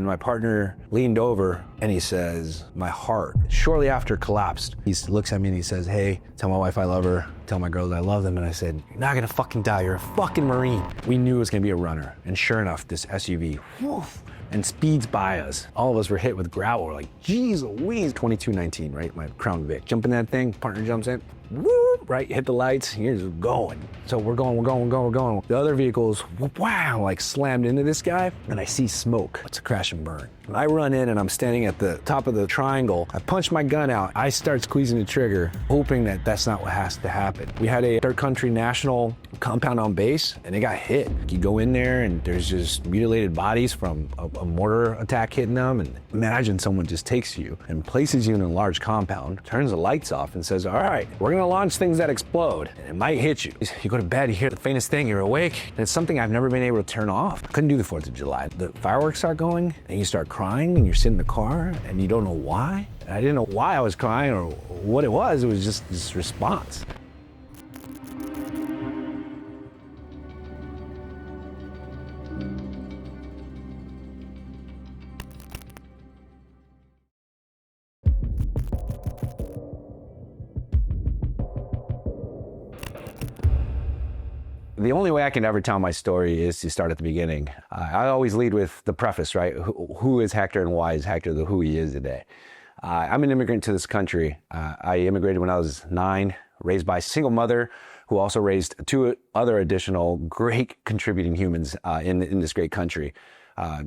And my partner leaned over and he says, my heart, shortly after collapsed. He looks at me and he says, hey, tell my wife I love her, tell my girls I love them. And I said, you're not gonna fucking die, you're a fucking Marine. We knew it was gonna be a runner. And sure enough, this SUV, woof, and speeds by us. All of us were hit with gravel. We're like, geez Louise, 2219, right? My Crown Vic. Jump in that thing, partner jumps in, whoop, right? Hit the lights, you're just going. So we're going. The other vehicles, wow, like slammed into this guy, and I see smoke. It's a crash and burn. And I run in and I'm standing at the top of the triangle. I punch my gun out. I start squeezing the trigger, hoping that that's not what has to happen. We had a third country national compound on base, and they got hit. You go in there and there's just mutilated bodies from a mortar attack hitting them. And imagine someone just takes you and places you in a large compound, turns the lights off and says, all right, we're gonna launch things that explode. And it might hit you. You go to bed, you hear the faintest thing, you're awake, and it's something I've never been able to turn off. I couldn't do the 4th of July. The fireworks start going, and you start crying, and you're sitting in the car, and you don't know why. And I didn't know why I was crying or what it was just this response. The only way I can ever tell my story is to start at the beginning. I always lead with the preface, right? Who is Hector and why is Hector who he is today? I'm an immigrant to this country. I immigrated when I was 9, raised by a single mother who also raised 2 other additional great contributing humans in this great country.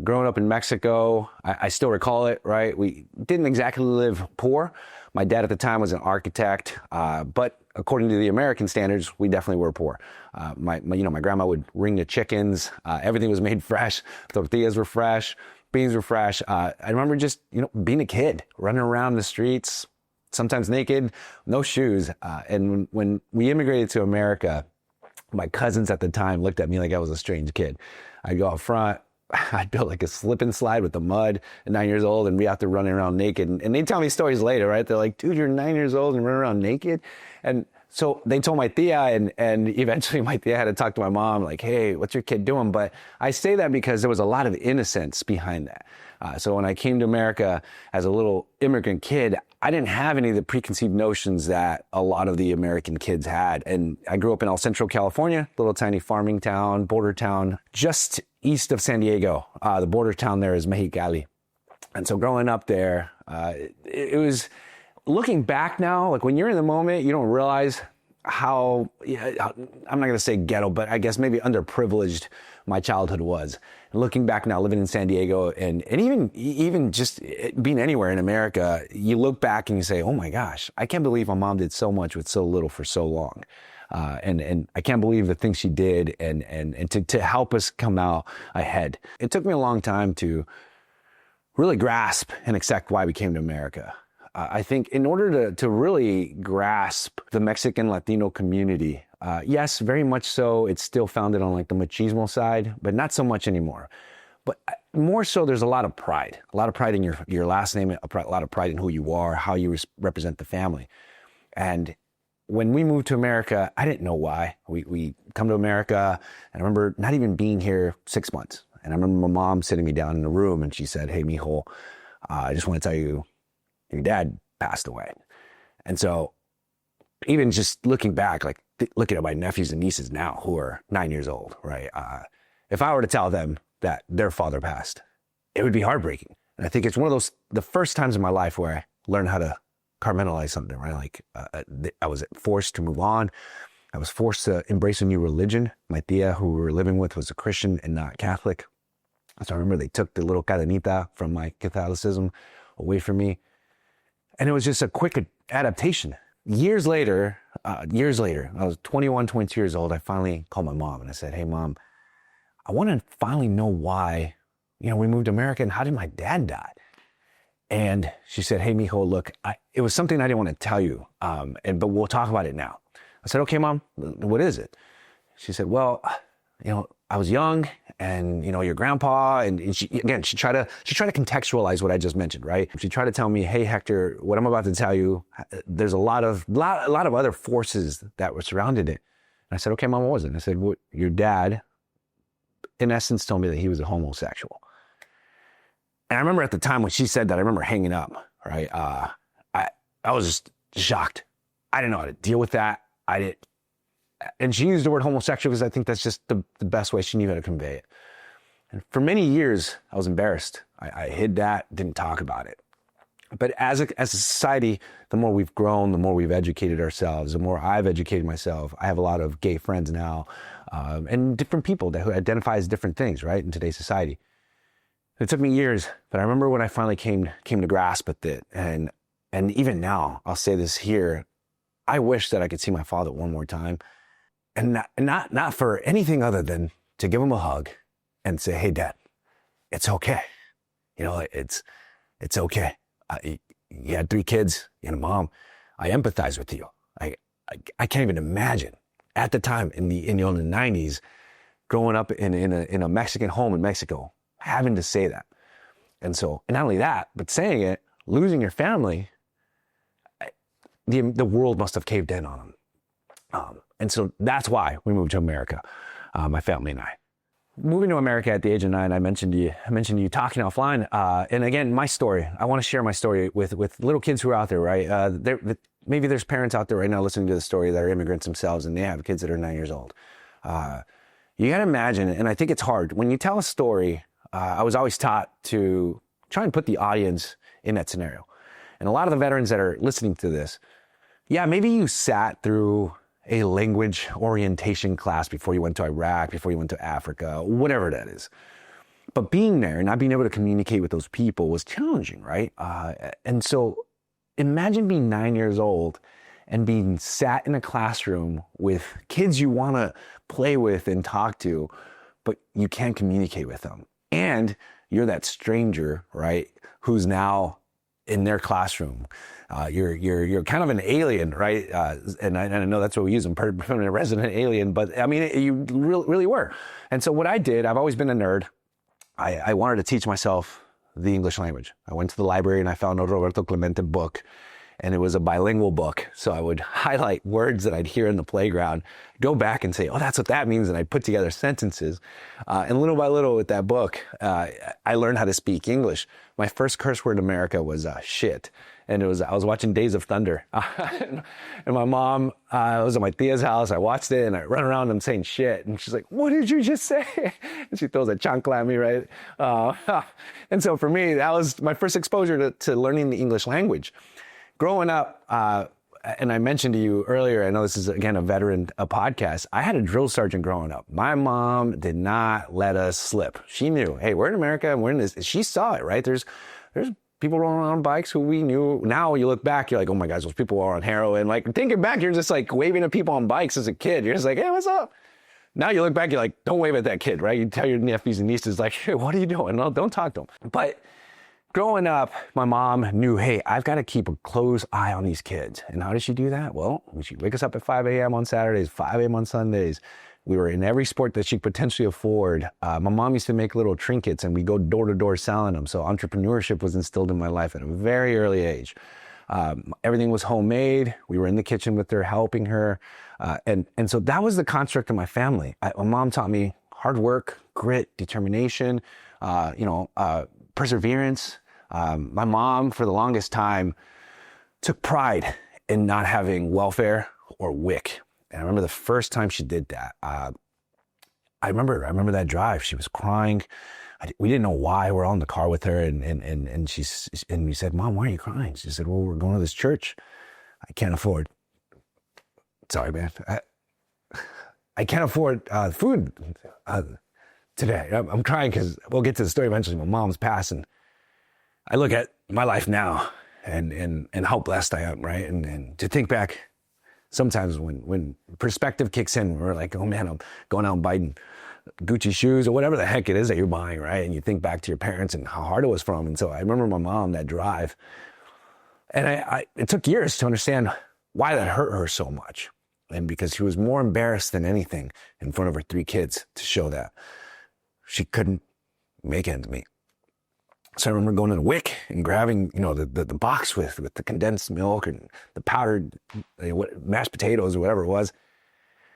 Growing up in Mexico, I still recall it, right? We didn't exactly live poor. My dad at the time was an architect, but according to the American standards, we definitely were poor. My grandma would wring the chickens. Everything was made fresh. Tortillas were fresh. Beans were fresh. I remember just, being a kid, running around the streets, sometimes naked, no shoes. And when we immigrated to America, my cousins at the time looked at me like I was a strange kid. I'd go out front. I'd build like a slip and slide with the mud at 9 years old and be out there running around naked. And they tell me stories later, right? They're like, dude, you're 9 years old and running around naked. And so they told my tia, and eventually my tia had to talk to my mom, like, hey, what's your kid doing? But I say that because there was a lot of innocence behind that. So when I came to America as a little immigrant kid, I didn't have any of the preconceived notions that a lot of the American kids had. And I grew up in El Centro, California, little tiny farming town, border town, just east of San Diego. The border town there is Mexicali. And so growing up there, it was, looking back now, like when you're in the moment, you don't realize how, I'm not going to say ghetto, but I guess maybe underprivileged my childhood was. And looking back now, living in San Diego and even just being anywhere in America, you look back and you say, oh my gosh, I can't believe my mom did so much with so little for so long. And I can't believe the things she did and to help us come out ahead. It took me a long time to really grasp and accept why we came to America. I think in order to really grasp the Mexican Latino community, yes, very much so, it's still founded on like the machismo side, but not so much anymore. But more so, there's a lot of pride in your last name, a lot of pride in who you are, how you represent the family. And when we moved to America, I didn't know why. We come to America, and I remember not even being here 6 months. And I remember my mom sitting me down in a room, and she said, hey, mijo, I just want to tell you, your dad passed away. And so even just looking back, like looking at my nephews and nieces now who are 9 years old, right? If I were to tell them that their father passed, it would be heartbreaking. And I think it's one of those, the first times in my life where I learned how to compartmentalize something, right? Like I was forced to move on. I was forced to embrace a new religion. My tia, who we were living with, was a Christian and not Catholic. So I remember they took the little cadenita from my Catholicism away from me. And it was just a quick adaptation. Years later, I was 21, 22 years old. I finally called my mom and I said, hey, Mom, I want to finally know why, we moved to America and how did my dad die? And she said, hey, mijo, look, it was something I didn't want to tell you, but we'll talk about it now. I said, okay, Mom, what is it? She said, well, I was young and, your grandpa, and she tried to contextualize what I just mentioned, right? She tried to tell me, hey, Hector, what I'm about to tell you, there's a lot of other forces that were surrounded it. And I said, okay, Mom, what was it? And I said, well, your dad, in essence, told me that he was a homosexual. And I remember at the time when she said that, I remember hanging up, right? I was just shocked. I didn't know how to deal with that. And she used the word homosexual because I think that's just the best way she knew how to convey it. And for many years, I was embarrassed. I hid that, didn't talk about it. But as a society, the more we've grown, the more we've educated ourselves, the more I've educated myself. I have a lot of gay friends now, and different people who identify as different things, right, in today's society. It took me years, but I remember when I finally came to grasp with it. And even now, I'll say this here, I wish that I could see my father one more time, and not for anything other than to give him a hug and say, "Hey, Dad, it's okay. You know, it's okay. You had 3 kids and a mom. I empathize with you. I can't even imagine at the time in the 90s, growing up in a Mexican home in Mexico, having to say that. And not only that, but saying it, losing your family, the world must have caved in on them. And so that's why we moved to America, my family and I. Moving to America at the age of 9, I mentioned you talking offline. And again, my story, I want to share my story with little kids who are out there, right? Maybe there's parents out there right now listening to the story that are immigrants themselves and they have kids that are 9 years old. You got to imagine, and I think it's hard, when you tell a story, I was always taught to try and put the audience in that scenario. And a lot of the veterans that are listening to this, yeah, maybe you sat through a language orientation class before you went to Iraq, before you went to Africa, whatever that is. But being there and not being able to communicate with those people was challenging, right? And so imagine being 9 years old and being sat in a classroom with kids you want to play with and talk to, but you can't communicate with them. And you're that stranger, right, who's now in their classroom. You're kind of an alien, right? And I know that's what we use, a permanent resident alien, but I mean, you really were. And so what I did, I've always been a nerd. I wanted to teach myself the English language. I went to the library and I found a Roberto Clemente book, and it was a bilingual book. So I would highlight words that I'd hear in the playground, go back and say, oh, that's what that means. And I'd put together sentences. And little by little with that book, I learned how to speak English. My first curse word in America was shit. And I was watching Days of Thunder. And my mom was at my tia's house. I watched it and I run around and I'm saying shit. And she's like, what did you just say? And she throws a chancla at me, right? And so for me, that was my first exposure to learning the English language. Growing up, and I mentioned to you earlier, I know this is, again, a podcast. I had a drill sergeant growing up. My mom did not let us slip. She knew, hey, we're in America and we're in this. She saw it, right? There's people rolling around on bikes who we knew. Now you look back, you're like, oh my gosh, those people are on heroin. Like, thinking back, you're just like waving at people on bikes as a kid. You're just like, hey, what's up? Now you look back, you're like, don't wave at that kid, right? You tell your nephews and nieces, like, hey, what are you doing? No, don't talk to them. But growing up, my mom knew, hey, I've got to keep a close eye on these kids. And how did she do that? Well, she'd wake us up at 5 a.m. on Saturdays, 5 a.m. on Sundays. We were in every sport that she could potentially afford. My mom used to make little trinkets and we go door to door selling them. So entrepreneurship was instilled in my life at a very early age. Everything was homemade. We were in the kitchen with her, helping her. And so that was the construct of my family. My mom taught me hard work, grit, determination, perseverance. My mom, for the longest time, took pride in not having welfare or WIC. And I remember the first time she did that. I remember that drive. She was crying. We didn't know why. We're all in the car with her, and we said, "Mom, why are you crying?" She said, "Well, we're going to this church. I can't afford. Sorry, man. I can't afford food today. I'm crying because we'll get to the story eventually. My mom's passing. I look at my life now and how blessed I am, right? And to think back, sometimes when perspective kicks in, we're like, oh man, I'm going out and buying Gucci shoes or whatever the heck it is that you're buying, right? And you think back to your parents and how hard it was for them. And so I remember my mom, that drive. And it took years to understand why that hurt her so much. And because she was more embarrassed than anything in front of her 3 kids to show that she couldn't make ends meet. So I remember going to the WIC and grabbing, the box with the condensed milk and the powdered mashed potatoes or whatever it was.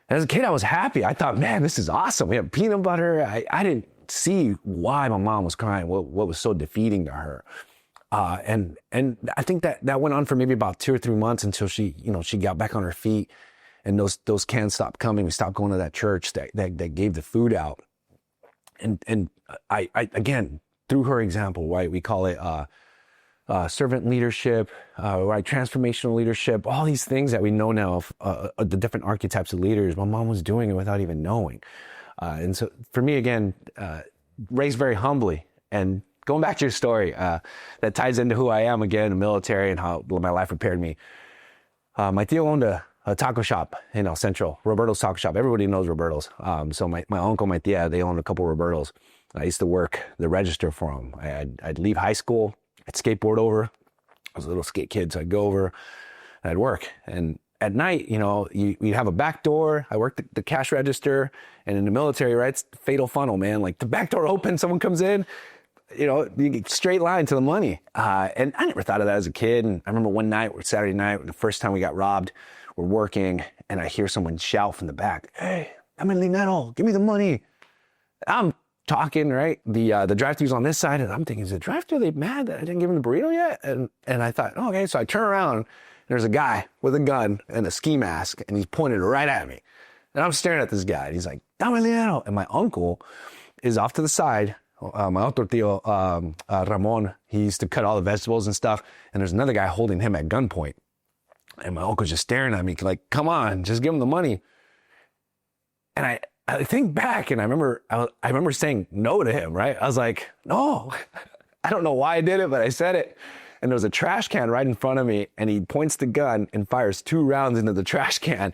And as a kid, I was happy. I thought, man, this is awesome. We have peanut butter. I didn't see why my mom was crying, what was so defeating to her. And I think that went on for maybe about 2 or 3 months until she got back on her feet, and those cans stopped coming. We stopped going to that church that gave the food out. And I again, through her example, right, we call it servant leadership, right, transformational leadership, all these things that we know now of the different archetypes of leaders. My mom was doing it without even knowing. And so for me, again, raised very humbly. And going back to your story, that ties into who I am again, the military, and how my life prepared me. My tío owned a taco shop in El Centro, Roberto's taco shop. Everybody knows Roberto's. So my uncle, my tia, they owned a couple of Roberto's. I used to work the register for them. I'd leave high school, I'd skateboard over. I was a little skate kid, so I'd go over and I'd work. And at night, you'd have a back door. I worked the cash register, and in the military, right, it's the fatal funnel, man. Like the back door opens, someone comes in, you get straight line to the money. And I never thought of that as a kid. And I remember one night, Saturday night, the first time we got robbed, we're working, and I hear someone shout from the back, "Hey, I'm in Linero, give me the money." I'm talking, right? The drive-thru's on this side, and I'm thinking, is the drive-thru, they mad that I didn't give him the burrito yet? And I thought, oh, okay, so I turn around, and there's a guy with a gun and a ski mask, and he's pointed right at me. And I'm staring at this guy, and he's like, "Dame dinero." And my uncle is off to the side. My otro tío, Ramon, he used to cut all the vegetables and stuff, and there's another guy holding him at gunpoint. And my uncle's just staring at me like, come on, just give him the money. And I think back, and I remember saying no to him, right? I was like, no. I don't know why I did it, but I said it. And there was a trash can right in front of me, and he points the gun and fires 2 rounds into the trash can.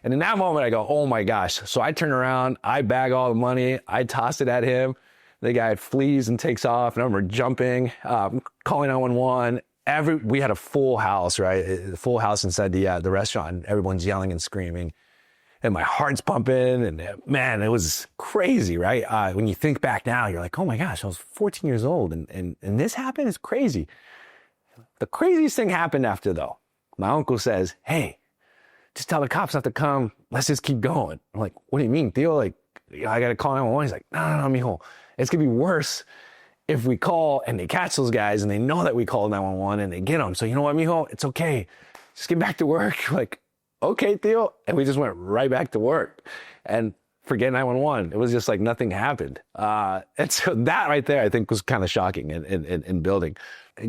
And in that moment, I go, oh my gosh. So I turn around, I bag all the money, I toss it at him. The guy flees and takes off, and I remember jumping, calling 911. We had a full house, right? A full house inside the restaurant, and everyone's yelling and screaming. And my heart's pumping, and man, it was crazy, right? When you think back now, you're like, oh my gosh, I was 14 years old, and this happened? It's crazy. The craziest thing happened after, though. My uncle says, hey, just tell the cops not to come. Let's just keep going. I'm like, what do you mean, Theo? Like, I got to call 911. He's like, no, mijo. It's going to be worse if we call and they catch those guys and they know that we called 911 and they get them. So you know what, mijo? It's okay. Just get back to work. Like, okay, Theo. And we just went right back to work and forget 911. It was just like nothing happened. And so that right there, I think, was kind of shocking in building.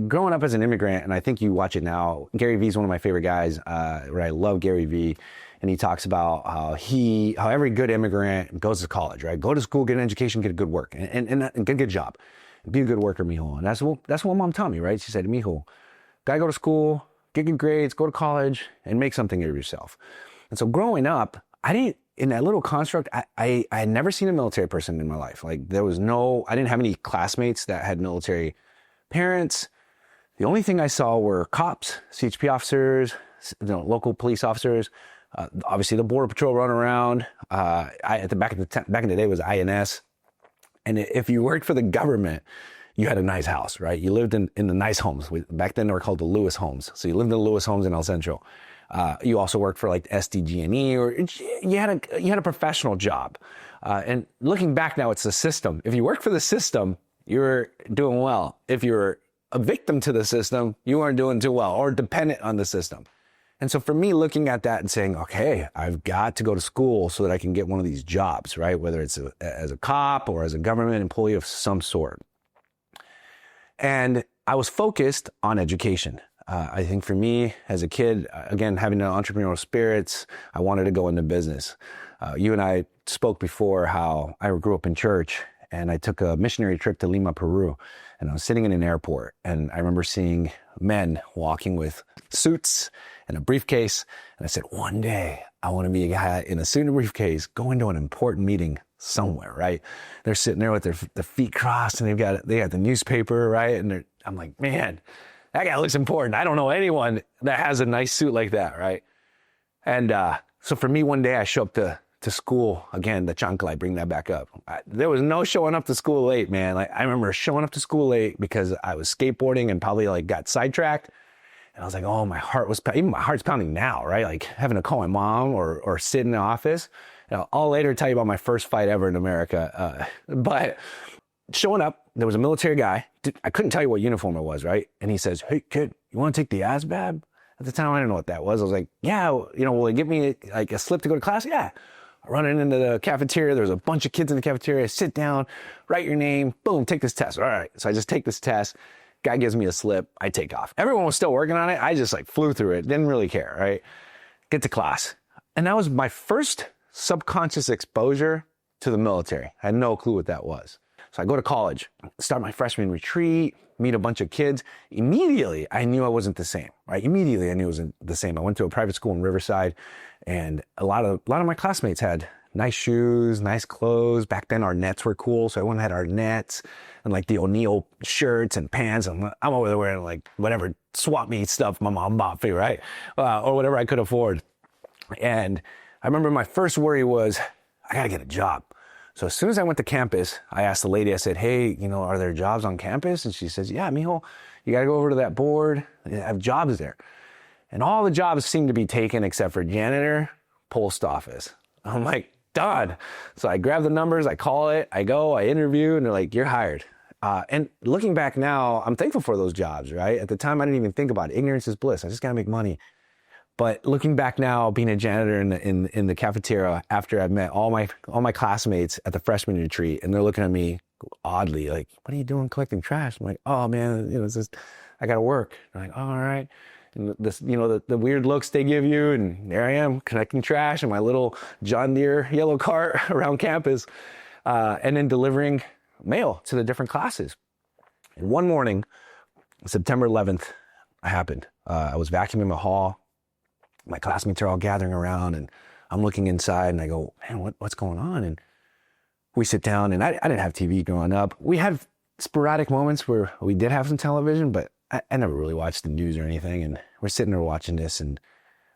Growing up as an immigrant, and I think you watch it now, Gary Vee is one of my favorite guys. I love Gary Vee. And he talks about how every good immigrant goes to college, right? Go to school, get an education, get a good work, and get a good job. Be a good worker, mijo. And that's what mom taught me, right? She said, mijo, gotta go to school, get good grades, go to college, and make something of yourself. And so growing up, in that little construct, I had never seen a military person in my life. Like I didn't have any classmates that had military parents. The only thing I saw were cops, CHP officers, local police officers. Obviously, the border patrol run around. Back in the day, it was INS. And if you worked for the government, you had a nice house, right? You lived in the nice homes. Back then, they were called the Lewis homes. So you lived in the Lewis homes in El Centro. You also worked for like SDG&E, or you had a professional job. And looking back now, it's the system. If you worked for the system, you were doing well. If you were a victim to the system, you weren't doing too well, or dependent on the system. And so for me, looking at that and saying, okay, I've got to go to school so that I can get one of these jobs, right? Whether it's as a cop or as a government employee of some sort. And I was focused on education. I think for me as a kid, again, having an entrepreneurial spirits, I wanted to go into business. You and I spoke before how I grew up in church, and I took a missionary trip to Lima, Peru. And I was sitting in an airport, and I remember seeing men walking with suits and a briefcase. And I said, one day I want to be a guy in a suit and briefcase going to an important meeting somewhere, right? They're sitting there with their feet crossed, and they got the newspaper, right? And I'm like, man, that guy looks important. I don't know anyone that has a nice suit like that, right? And so for me, one day I show up to school, again, the chancla, I bring that back up. There was no showing up to school late, man. Like I remember showing up to school late because I was skateboarding and probably like got sidetracked. And I was like, oh, my heart's pounding now, right? Like having to call my mom or sit in the office. I'll later tell you about my first fight ever in America. But showing up, there was a military guy. I couldn't tell you what uniform it was, right? And he says, "Hey, kid, you want to take the ASVAB?" At the time, I didn't know what that was. I was like, "Yeah, will they give me like a slip to go to class?" "Yeah." Running into the cafeteria, there's a bunch of kids in the cafeteria. Sit down, write your name, boom, take this test. All right, so I just take this test. Guy gives me a slip, I take off. Everyone was still working on it. I just like flew through it, didn't really care, right? Get to class. And that was my first subconscious exposure to the military. I had no clue what that was. So I go to college, start my freshman retreat, meet a bunch of kids. Immediately, I knew I wasn't the same, right? Immediately, I knew I wasn't the same. I went to a private school in Riverside, and a lot of my classmates had nice shoes, nice clothes. Back then, our nets were cool, so everyone had our nets and like the O'Neill shirts and pants. And I'm over there wearing like whatever swap meet stuff my mom bought me, right? Or whatever I could afford. And I remember my first worry was, I gotta get a job. So as soon as I went to campus, I asked the lady, I said, "Hey, are there jobs on campus?" And she says, "Yeah, mijo, you gotta go over to that board. They have jobs there." And all the jobs seemed to be taken except for janitor, post office. I'm like, done. So I grab the numbers, I call it, I go, I interview, and they're like, "You're hired." And looking back now, I'm thankful for those jobs, right? At the time, I didn't even think about it. Ignorance is bliss. I just gotta make money. But looking back now, being a janitor in the cafeteria after I've met all my classmates at the freshman retreat, and they're looking at me oddly, like, "What are you doing collecting trash?" I'm like, "Oh man, it's just, I gotta work." They're like, "Oh, all right." And this, the weird looks they give you, and there I am collecting trash in my little John Deere yellow cart around campus, and then delivering mail to the different classes. And one morning, September 11th, it happened. I was vacuuming my hall. My classmates are all gathering around, and I'm looking inside, and I go, "Man, what's going on?" And we sit down, and I didn't have TV growing up. We had sporadic moments where we did have some television, but I never really watched the news or anything. And we're sitting there watching this, and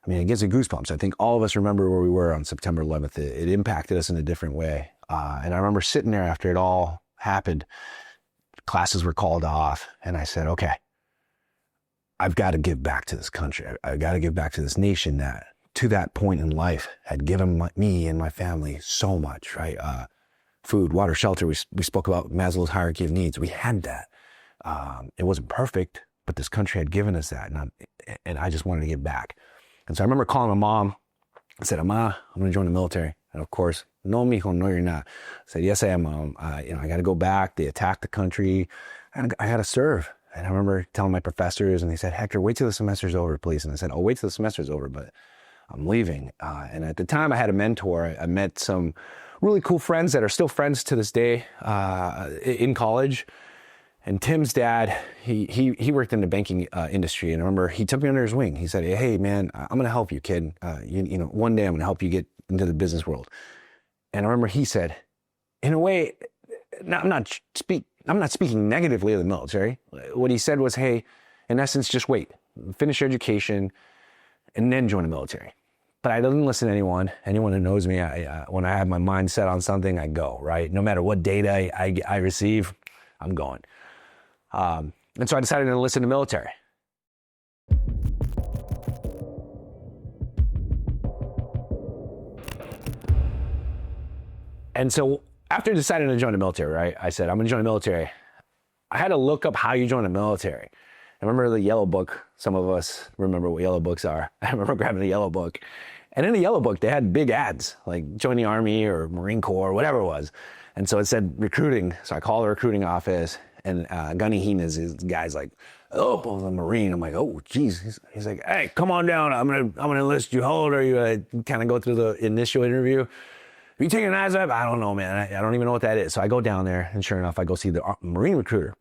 I mean, it gives me goosebumps. I think all of us remember where we were on September 11th. It impacted us in a different way. And I remember sitting there after it all happened. Classes were called off, and I said, "Okay, I've got to give back to this country. I've got to give back to this nation that, to that point in life, had given me and my family so much," right? Food, water, shelter. We spoke about Maslow's hierarchy of needs. We had that. It wasn't perfect, but this country had given us that, and I just wanted to give back. And so I remember calling my mom. I said, "Ma, I'm going to join the military." And of course, "No, mijo, no, you're not." I said, "Yes, I am, Mom. I got to go back. They attacked the country, and I got to serve." And I remember telling my professors, and they said, "Hector, wait till the semester's over, please." And I said, "Oh, wait till the semester's over, but I'm leaving." And at the time, I had a mentor. I met some really cool friends that are still friends to this day in college. And Tim's dad, he worked in the banking industry, and I remember he took me under his wing. He said, "Hey, man, I'm going to help you, kid. One day I'm going to help you get into the business world." And I remember he said, in a way, I'm not speaking negatively of the military. What he said was, "Hey, in essence, just wait, finish your education, and then join the military." But I didn't listen to anyone. Anyone who knows me, when I have my mind set on something, I go, right? No matter what data I receive, I'm going. And so I decided to enlist in the military. And so after deciding to join the military, right, I said, "I'm going to join the military." I had to look up how you join the military. I remember the yellow book. Some of us remember what yellow books are. I remember grabbing the yellow book. And in the yellow book, they had big ads, like join the Army or Marine Corps, or whatever it was. And so it said recruiting. So I call the recruiting office, and Gunny Heenan, his guy's like, "Oh, I'm a Marine." I'm like, "Oh, geez." He's like, "Hey, come on down. I'm gonna enlist you. How old are you?" Kind of go through the initial interview. "Are you taking an ASVAB?" "I don't know, man. I don't even know what that is." So I go down there, and sure enough, I go see the Marine recruiter.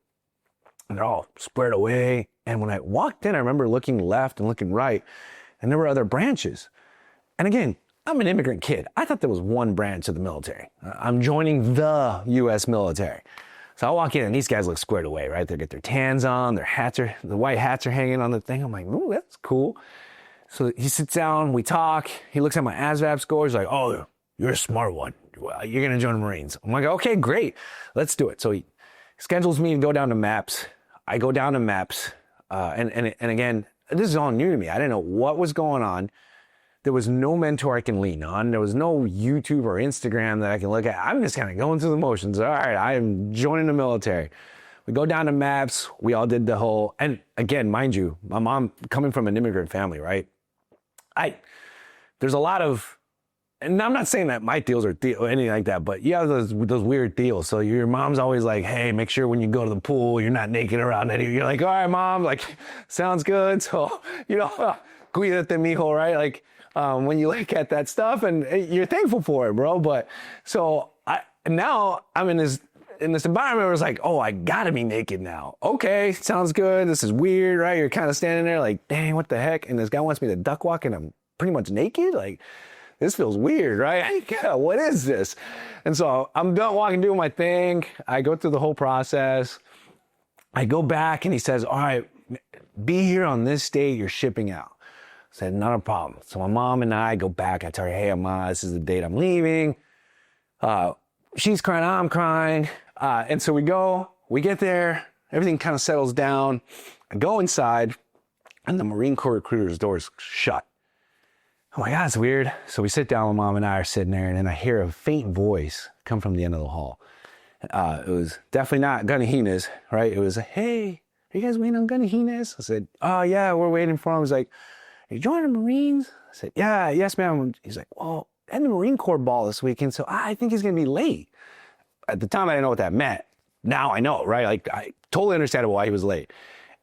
And they're all squared away. And when I walked in, I remember looking left and looking right, and there were other branches. And again, I'm an immigrant kid. I thought there was one branch of the military. I'm joining the U.S. military. So I walk in, and these guys look squared away, right? They get their tans on, the white hats are hanging on the thing. I'm like, "Ooh, that's cool." So he sits down, we talk. He looks at my ASVAB score. He's like, "Oh, you're a smart one. You're going to join the Marines." I'm like, "Okay, great. Let's do it." So he schedules me to go down to MAPS. I go down to MAPS. And again, this is all new to me. I didn't know what was going on. There was no mentor I can lean on. There was no YouTube or Instagram that I can look at. I'm just kind of going through the motions. All right, I am joining the military. We go down to maps. We all did the whole, and again, mind you, my mom coming from an immigrant family, right? There's a lot of, and I'm not saying that my deals are or anything like that, but you have those weird deals. So your mom's always like, hey, make sure when you go to the pool, you're not naked around any. You're like, all right, mom, like, sounds good. So, cuídate, mijo, right? Like, when you look at that stuff and you're thankful for it, bro. But so now I'm in this environment where it's like, oh, I gotta be naked now. Okay, sounds good. This is weird, right? You're kind of standing there like, dang, what the heck? And this guy wants me to duck walk and I'm pretty much naked. Like, this feels weird, right? What is this? And so I'm done walking, doing my thing. I go through the whole process. I go back and he says, all right, be here on this date, you're shipping out. I said, not a problem. So my mom and I go back. I tell her, hey, Ma, this is the date I'm leaving. She's crying, I'm crying. And so we get there, everything kind of settles down. I go inside and the Marine Corps recruiter's door is shut. Oh my God, it's weird. So we sit down, my mom and I are sitting there and then I hear a faint voice come from the end of the hall. It was definitely not Gunny Hines, right? It was, hey, are you guys waiting on Gunny Hines? I said, oh yeah, we're waiting for him. He's like, are you joining the Marines? I said, yeah, yes, ma'am. He's like, well, I had the Marine Corps ball this weekend, so I think he's going to be late. At the time, I didn't know what that meant. Now I know, right? Like, I totally understand why he was late.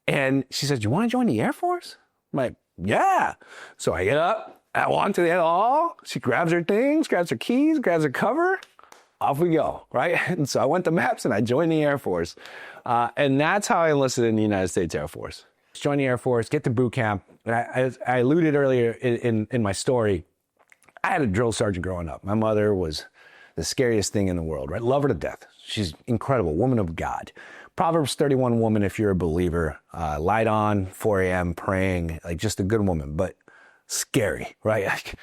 And she said, you want to join the Air Force? I'm like, yeah. So I get up, I walk to the end of the hall. She grabs her things, grabs her keys, grabs her cover. Off we go, right? And so I went to maps and I joined the Air Force. And that's how I enlisted in the United States Air Force. Join the Air Force, get to boot camp. And I alluded earlier in my story, I had a drill sergeant growing up. My mother was the scariest thing in the world, right? Love her to death. She's incredible, woman of God. Proverbs 31 woman, if you're a believer, light on, 4 a.m. praying, like just a good woman, but scary, right?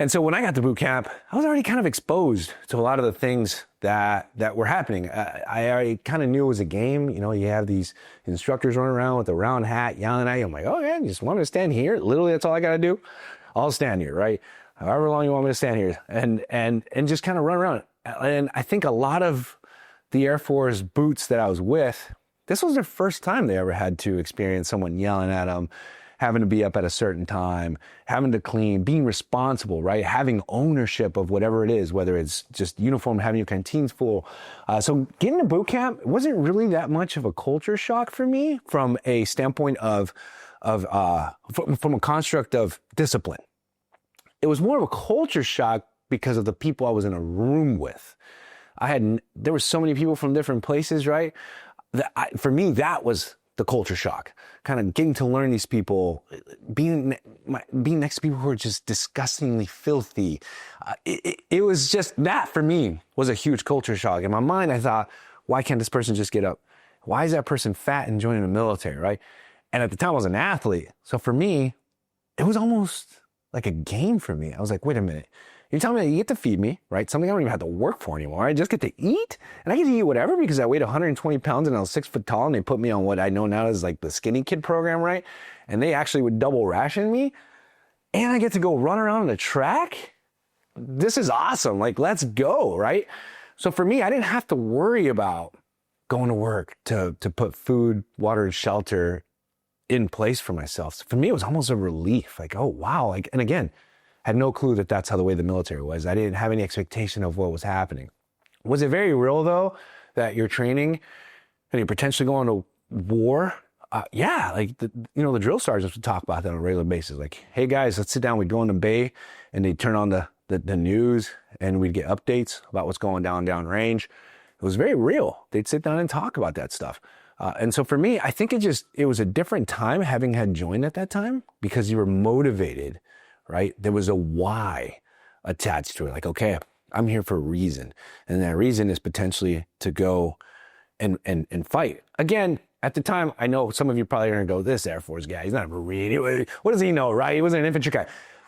And so when I got to boot camp, I was already kind of exposed to a lot of the things that were happening. I already kind of knew it was a game. You have these instructors running around with a round hat yelling at you. I'm like, oh yeah, you just want me to stand here? Literally, that's all I got to do. I'll stand here, right? However long you want me to stand here and just kind of run around. And I think a lot of the Air Force boots that I was with, this was their first time they ever had to experience someone yelling at them, having to be up at a certain time, having to clean, being responsible, right? Having ownership of whatever it is, whether it's just uniform, having your canteens full. So getting to boot camp wasn't really that much of a culture shock for me from a standpoint from a construct of discipline. It was more of a culture shock because of the people I was in a room with. There were so many people from different places, right? For me, that was the culture shock, kind of getting to learn these people, being next to people who are just disgustingly filthy. It was just that for me was a huge culture shock. In my mind, I thought, why can't this person just get up? Why is that person fat and joining the military, right? And at the time I was an athlete. So for me, it was almost like a game for me. I was like, wait a minute. You're telling me that you get to feed me, right? Something I don't even have to work for anymore. I just get to eat, and I get to eat whatever because I weighed 120 pounds and I was 6 foot tall, and they put me on what I know now as like the skinny kid program, right? And they actually would double ration me, and I get to go run around on the track. This is awesome. Like, let's go, right? So for me, I didn't have to worry about going to work to put food, water, and shelter in place for myself. So for me, it was almost a relief. Like, oh, wow. Like, and again, I had no clue that that's how the way the military was. I didn't have any expectation of what was happening. Was it very real, though, that you're training and you're potentially going to war? Yeah, like, the drill sergeants would talk about that on a regular basis. Like, hey, guys, let's sit down. We'd go in the bay, and they'd turn on the news, and we'd get updates about what's going downrange. It was very real. They'd sit down and talk about that stuff. And so for me, I think it was a different time having had joined at that time because you were motivated, right? There was a why attached to it. Like, okay, I'm here for a reason. And that reason is potentially to go and fight. Again, at the time, I know some of you probably are going to go, this Air Force guy, he's not a Marine. What does he know, right? He wasn't an infantry guy.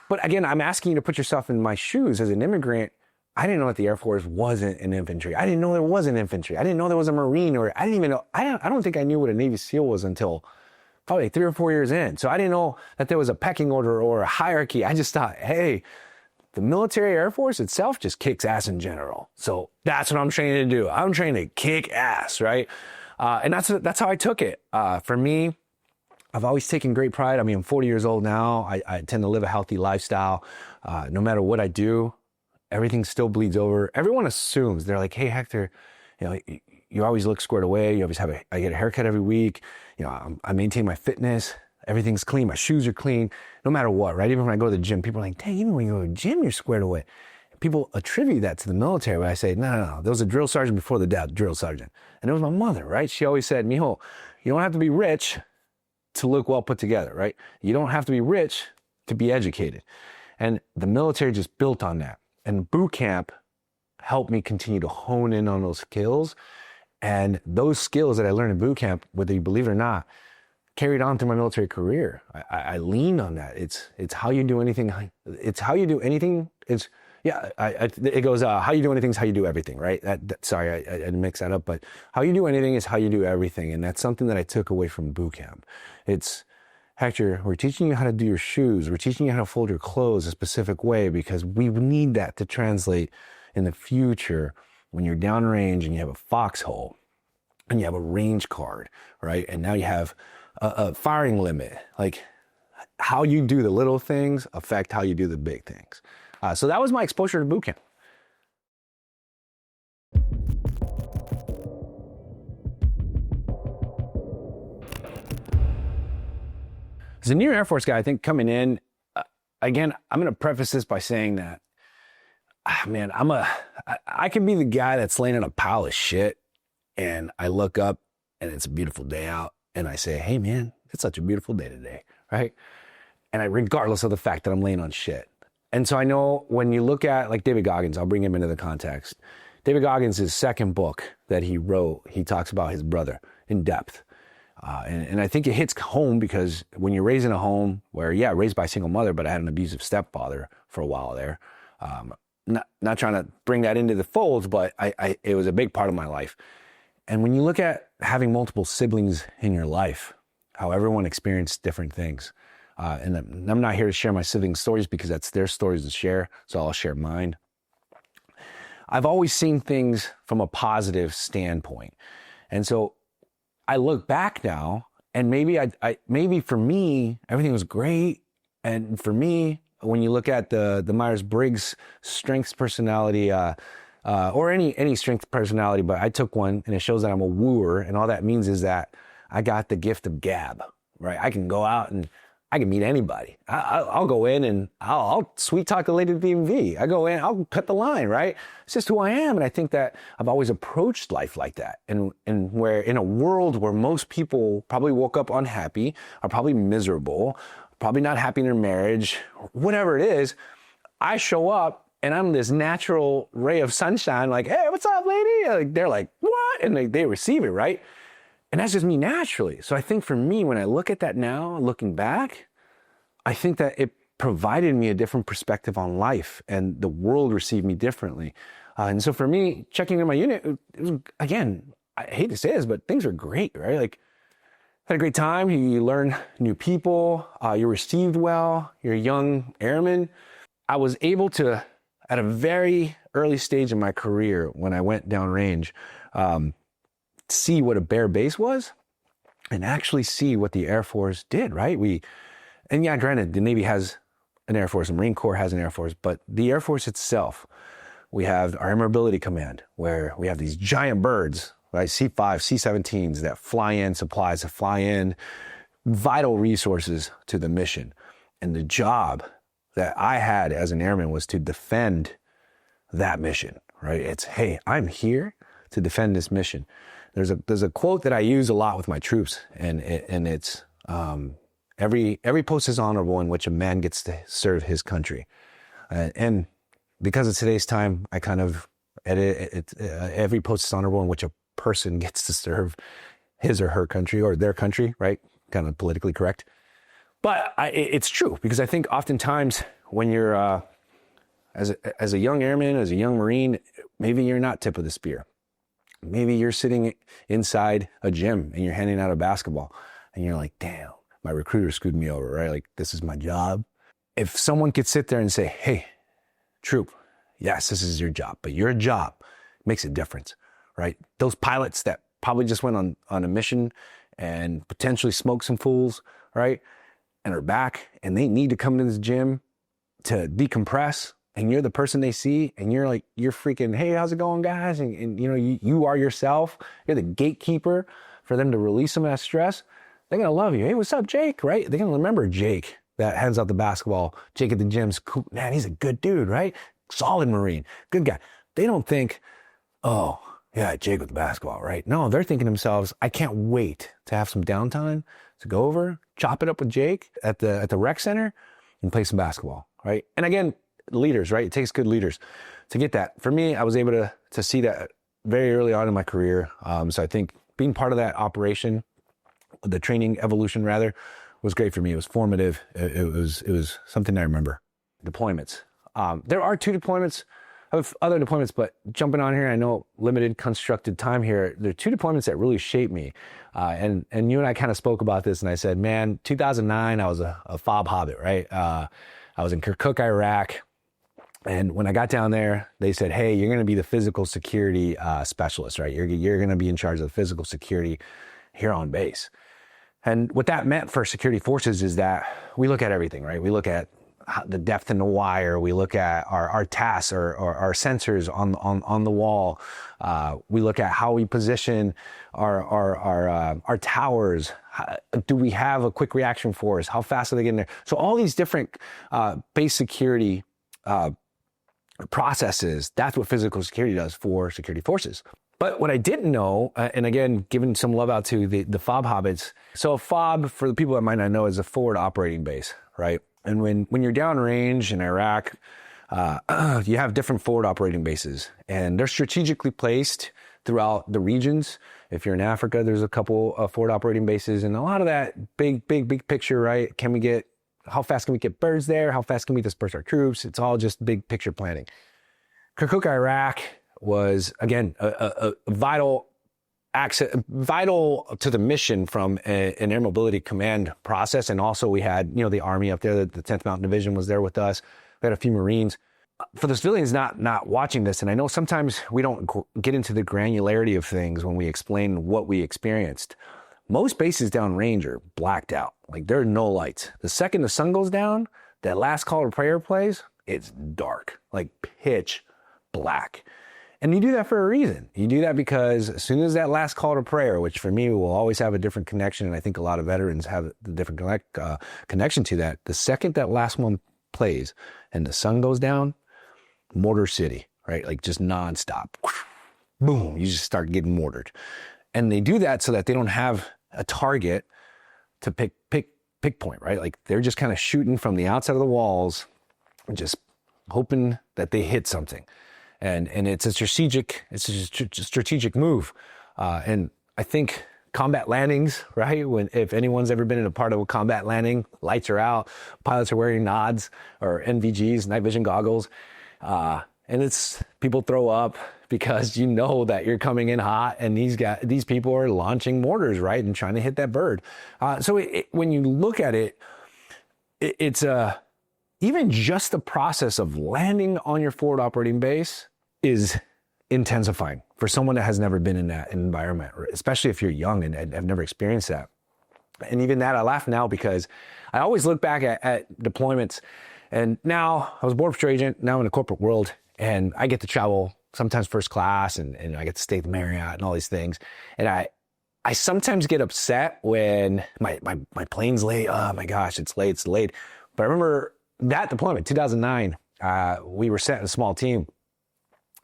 But again, I'm asking you to put yourself in my shoes as an immigrant. I didn't know that the Air Force wasn't an infantry. I didn't know there was an infantry. I didn't know there was a Marine, or I didn't even know. I don't think I knew what a Navy SEAL was until probably 3 or 4 years in. So I didn't know that there was a pecking order or a hierarchy. I just thought, hey, the military Air Force itself just kicks ass in general. So that's what I'm trained to do. I'm trained to kick ass, right? And that's how I took it. For me, I've always taken great pride. I mean, I'm 40 years old now. I tend to live a healthy lifestyle. No matter what I do, everything still bleeds over. Everyone assumes, they're like, hey, Hector, you know, you always look squared away. You always I get a haircut every week. You know, I maintain my fitness. Everything's clean. My shoes are clean, no matter what, right? Even when I go to the gym, people are like, dang, even when you go to the gym, you're squared away. People attribute that to the military, but I say, no. There was a drill sergeant before the drill sergeant. And it was my mother, right? She always said, mijo, you don't have to be rich to look well put together, right? You don't have to be rich to be educated. And the military just built on that. And boot camp helped me continue to hone in on those skills. And those skills that I learned in boot camp, whether you believe it or not, carried on through my military career. I leaned on that. It's how you do anything. It's how you do anything. It goes, how you do anything is how you do everything, right? Sorry, I mixed that up, but how you do anything is how you do everything. And that's something that I took away from boot camp. It's, Hector, we're teaching you how to do your shoes. We're teaching you how to fold your clothes a specific way because we need that to translate in the future when you're downrange and you have a foxhole and you have a range card, right? And now you have a firing limit. Like, how you do the little things affect how you do the big things. So that was my exposure to boot camp. As a new Air Force guy, I think coming in, again, I'm going to preface this by saying that, man, I can be the guy that's laying in a pile of shit and I look up and it's a beautiful day out and I say, hey man, it's such a beautiful day today, right? And regardless of the fact that I'm laying on shit. And so I know when you look at like David Goggins, I'll bring him into the context. David Goggins' second book that he wrote, he talks about his brother in depth. And I think it hits home because when you're raised in a home where, raised by a single mother, but I had an abusive stepfather for a while there. Not trying to bring that into the folds, but it was a big part of my life. And when you look at having multiple siblings in your life, how everyone experienced different things. And I'm not here to share my siblings' stories because that's their stories to share, so I'll share mine. I've always seen things from a positive standpoint. And so I look back now, and maybe for me, everything was great. And for me, when you look at the Myers-Briggs strengths personality, or any strength personality, but I took one and it shows that I'm a wooer, and all that means is that I got the gift of gab, right? I can go out and I can meet anybody. I'll go in and I'll sweet talk a lady at the DMV. I go in, I'll cut the line, right? It's just who I am. And I think that I've always approached life like that. And where in a world where most people probably woke up unhappy, are probably miserable, probably not happy in their marriage, whatever it is, I show up and I'm this natural ray of sunshine, like, hey, what's up, lady? Like, they're like, what? And they receive it, right? And that's just me naturally. So I think for me, when I look at that now, looking back, I think that it provided me a different perspective on life and the world received me differently. And so for me, checking in my unit, it was, again, I hate to say this, but things are great, right? Like, had a great time. You learn new people. You're received well. You're a young airman. I was able to, at a very early stage in my career, when I went downrange, see what a bare base was and actually see what the Air Force did, right? Granted, the Navy has an Air Force, the Marine Corps has an Air Force, but the Air Force itself, we have our Air Mobility Command, where we have these giant birds, right? C-5, C-17s that fly in supplies, that fly in vital resources to the mission. And the job that I had as an airman was to defend that mission, right? It's, hey, I'm here to defend this mission. There's a quote that I use a lot with my troops, and it's every post is honorable in which a man gets to serve his country. And because of today's time, I kind of edit it. Every post is honorable in which a person gets to serve his or her country or their country, right? Kind of politically correct. But it's true, because I think oftentimes when you're as a young airman, as a young Marine, maybe you're not tip of the spear. Maybe you're sitting inside a gym and you're handing out a basketball and you're like, damn, my recruiter screwed me over, right? Like, this is my job. If someone could sit there and say, hey, troop, yes, this is your job, but your job makes a difference, right? Those pilots that probably just went on a mission and potentially smoked some fools, right? And are back and they need to come to this gym to decompress, and you're the person they see, and you're freaking, hey, how's it going, guys? And you are yourself. You're the gatekeeper for them to release some of that stress. They're going to love you. Hey, what's up, Jake, right? They're going to remember Jake that hands out the basketball. Jake at the gym's cool. Man, he's a good dude, right? Solid Marine, good guy. They don't think, oh, yeah, Jake with the basketball, right? No, they're thinking to themselves, I can't wait to have some downtime to go over, chop it up with Jake at the rec center and play some basketball, right? And again, leaders, right? It takes good leaders to get that. For me, I was able to see that very early on in my career. So I think being part of that operation, the training evolution rather, was great for me. It was formative. It was something I remember. Deployments. There are 2 deployments. I have other deployments, but jumping on here, I know limited constructed time here. There are 2 deployments that really shaped me. And you and I kind of spoke about this, and I said, man, 2009, I was a FOB hobbit, right? I was in Kirkuk, Iraq. And when I got down there, they said, hey, you're going to be the physical security specialist, right? You're going to be in charge of the physical security here on base. And what that meant for security forces is that we look at everything, right? We look at the depth in the wire. We look at our tasks or our sensors on the wall. We look at how we position our towers. Do we have a quick reaction force? How fast are they getting there? So all these different base security processes, that's what physical security does for security forces. But what I didn't know, and again, giving some love out to the FOB hobbits. So a FOB, for the people that might not know, is a forward operating base, right? And when you're downrange in Iraq, you have different forward operating bases, and they're strategically placed throughout the regions. If you're in Africa, there's a couple of forward operating bases, and a lot of that big picture, right? How fast can we get birds there? How fast can we disperse our troops? It's all just big picture planning. Kirkuk, Iraq was, again, a vital to the mission from an air mobility command process. And also we had, the Army up there, the 10th Mountain Division was there with us. We had a few Marines. For the civilians not watching this, and I know sometimes we don't get into the granularity of things when we explain what we experienced. Most bases downrange are blacked out. Like, there are no lights. The second the sun goes down, that last call to prayer plays, it's dark, like pitch black. And you do that for a reason. You do that because as soon as that last call to prayer, which for me will always have a different connection, and I think a lot of veterans have the different connection to that, the second that last one plays and the sun goes down, Mortar City, right? Like, just nonstop. Boom, you just start getting mortared. And they do that so that they don't have a target to pick point, right? Like, they're just kind of shooting from the outside of the walls and just hoping that they hit something. And it's a strategic move. And I think combat landings, right? If anyone's ever been in a part of a combat landing, lights are out, pilots are wearing nods or NVGs, night vision goggles. And it's, people throw up because you know that you're coming in hot, and these people are launching mortars, right? And trying to hit that bird. So when you look at it, it's even just the process of landing on your forward operating base is intensifying for someone that has never been in that environment, especially if you're young and have never experienced that. And even that, I laugh now because I always look back at deployments, and now I was a Border Patrol agent, now in the corporate world, and I get to travel sometimes first class, and I get to stay at the Marriott and all these things. And I sometimes get upset when my plane's late. Oh my gosh, it's late. But I remember that deployment, 2009, we were sent in a small team.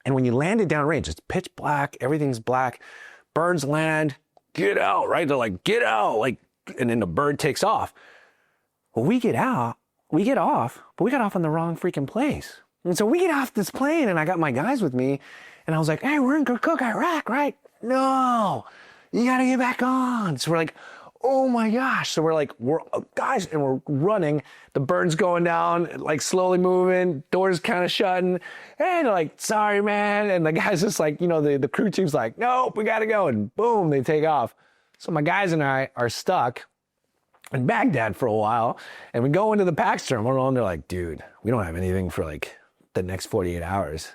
And when you landed downrange, it's pitch black, everything's black, birds land, get out, right? They're like, get out, like, and then the bird takes off. Well, we get off, but we got off in the wrong freaking place. And so we get off this plane, and I got my guys with me, and I was like, hey, we're in Kirkuk, Iraq, right? No, you gotta get back on. So we're like, oh my gosh. So we're guys, and we're running, the bird's going down, like slowly moving, doors kind of shutting, and they're like, sorry, man. And the guy's just like, the crew chief's like, nope, we gotta go. And boom, they take off. So my guys and I are stuck in Baghdad for a while, and we go into the PAX terminal, and they're like, dude, we don't have anything for like the next 48 hours.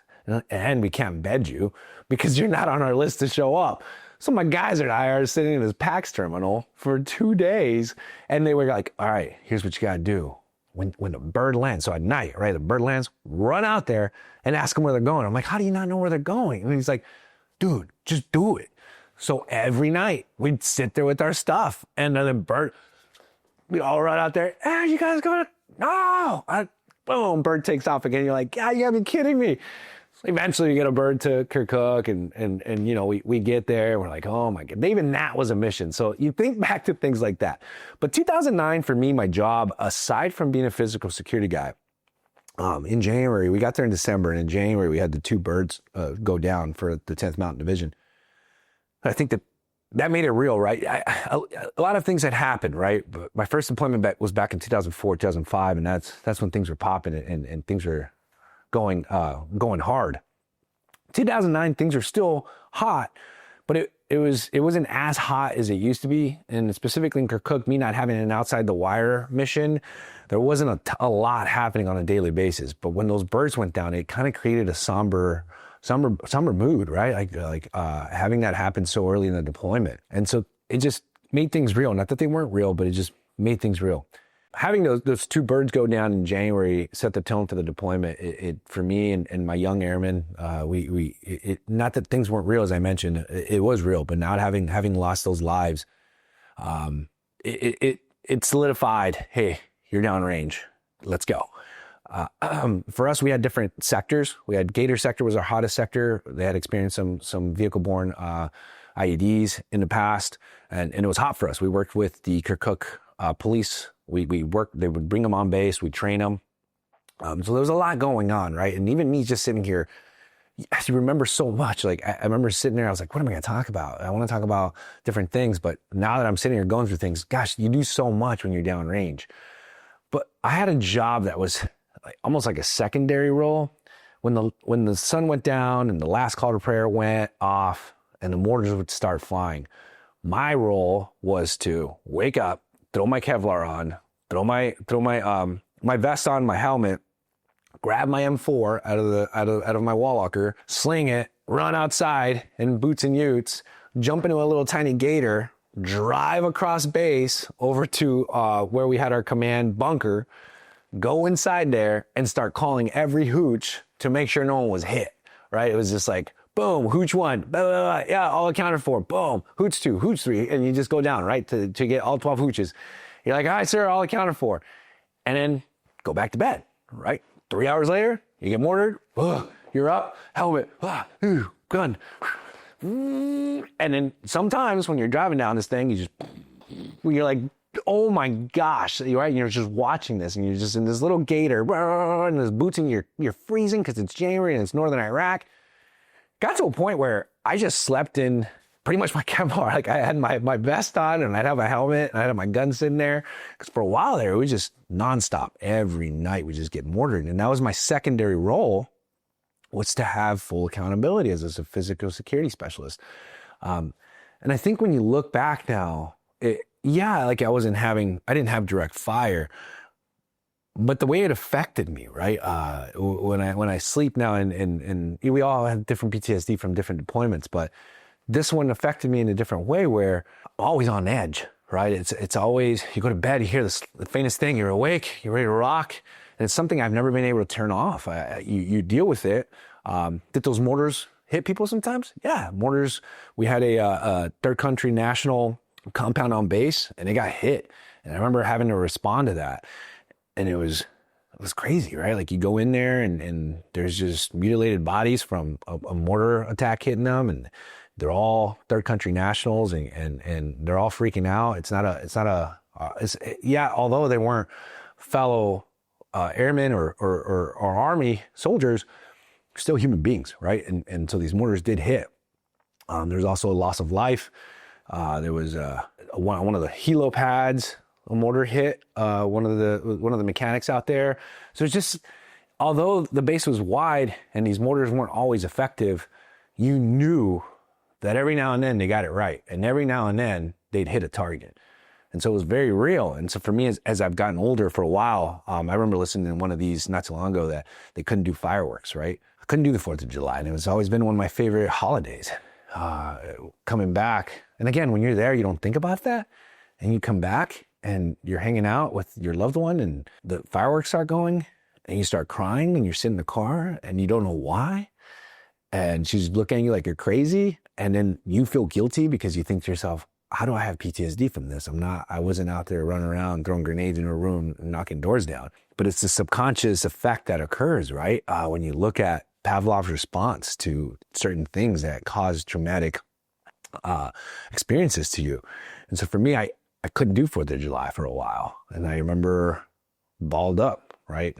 And we can't bed you because you're not on our list to show up. So my guys and I are sitting in this PAX terminal for 2 days, and they were like, all right, here's what you got to do. When the bird lands, so at night, right, the bird lands, run out there and ask them where they're going. I'm like, how do you not know where they're going? And he's like, dude, just do it. So every night we'd sit there with our stuff, and then the bird, we all run out there. Hey, you guys going? No. Boom, bird takes off again. You're like, God, you gotta be kidding me. So eventually we get a bird to Kirkuk, and you know, we get there, and we're like, oh my God. Even that was a mission. So you think back to things like that. But 2009, for me, my job, aside from being a physical security guy, in January, we got there in December, and in January we had the 2 birds go down for the 10th Mountain Division. I think that made it real, right? A lot of things had happened, right? But my first deployment was back in 2004, 2005, and that's when things were popping and things were going hard. 2009, things are still hot, but it wasn't as hot as it used to be. And specifically in Kirkuk, me not having an outside the wire mission, there wasn't a lot happening on a daily basis. But when those birds went down, it kind of created a somber mood, right? Like having that happen so early in the deployment. And so it just made things real. Not that they weren't real, but it just made things real. Having those 2 birds go down in January set the tone for the deployment. It for me and my young airmen, not that things weren't real, as I mentioned, it was real, but not having lost those lives, it solidified, hey, you're downrange, let's go. For us, we had different sectors. We had Gator sector was our hottest sector. They had experienced some vehicle-borne IEDs in the past, and it was hot for us. We worked with the Kirkuk police. We worked, they would bring them on base, we'd train them. So there was a lot going on, right? And even me just sitting here, I remember so much. Like I remember sitting there, I was like, what am I gonna talk about? I wanna talk about different things, but now that I'm sitting here going through things, gosh, you do so much when you're downrange. But I had a job that was almost like a secondary role. When the sun went down and the last call to prayer went off and the mortars would start flying, my role was to wake up, throw my Kevlar on, throw my vest on, my helmet, grab my M4 out of my wall locker, sling it, run outside in boots and utes, jump into a little tiny Gator, drive across base over to where we had our command bunker, go inside there and start calling every hooch to make sure no one was hit, right? It was just like, boom, hooch 1, blah, blah, blah, yeah, all accounted for, boom, hooch 2, hooch 3, and you just go down, right, to get all 12 hooches. You're like, all right, sir, all accounted for. And then go back to bed, right? 3 hours later, you get mortared, you're up, helmet, gun. And then sometimes when you're driving down this thing, you're like, oh my gosh, right? You're just watching this and you're just in this little Gator, and there's boots and you're freezing because it's January and it's northern Iraq. Got to a point where I just slept in pretty much my Kevlar. Like I had my vest on and I'd have a helmet and I'd have my gun sitting there. Because for a while there, it was just nonstop. Every night we just get mortared. And that was my secondary role, was to have full accountability as a physical security specialist. And I think when you look back now, like I didn't have direct fire, but the way it affected me, right? When I sleep now, and we all have different PTSD from different deployments, but this one affected me in a different way where I'm always on edge, right? It's always, you go to bed, you hear the faintest thing, you're awake, you're ready to rock, and it's something I've never been able to turn off. You deal with it. Did those mortars hit people sometimes? Yeah, mortars. We had a third country national compound on base, and it got hit, and I remember having to respond to that. And it was crazy, right? Like you go in there and there's just mutilated bodies from a mortar attack hitting them, and they're all third country nationals, and they're all freaking out. Although they weren't fellow airmen or army soldiers, still human beings, right? And so these mortars did hit. There's also a loss of life. There was one of the helo pads, a mortar hit one of the mechanics out there. So it's just, although the base was wide and these mortars weren't always effective, you knew that every now and then they got it right, and every now and then they'd hit a target. And so it was very real. And so for me, as I've gotten older for a while, I remember listening to one of these not too long ago that they couldn't do fireworks, right? I couldn't do the 4th of July. And it's always been one of my favorite holidays. Coming back. And again, when you're there, you don't think about that. And you come back and you're hanging out with your loved one and the fireworks start going and you start crying and you're sitting in the car and you don't know why. And she's looking at you like you're crazy. And then you feel guilty because you think to yourself, how do I have PTSD from this? I wasn't out there running around throwing grenades in a room and knocking doors down. But it's the subconscious effect that occurs, right? When you look at Pavlov's response to certain things that cause traumatic experiences to you. And so for me, I couldn't do 4th of July for a while. And I remember balled up, right?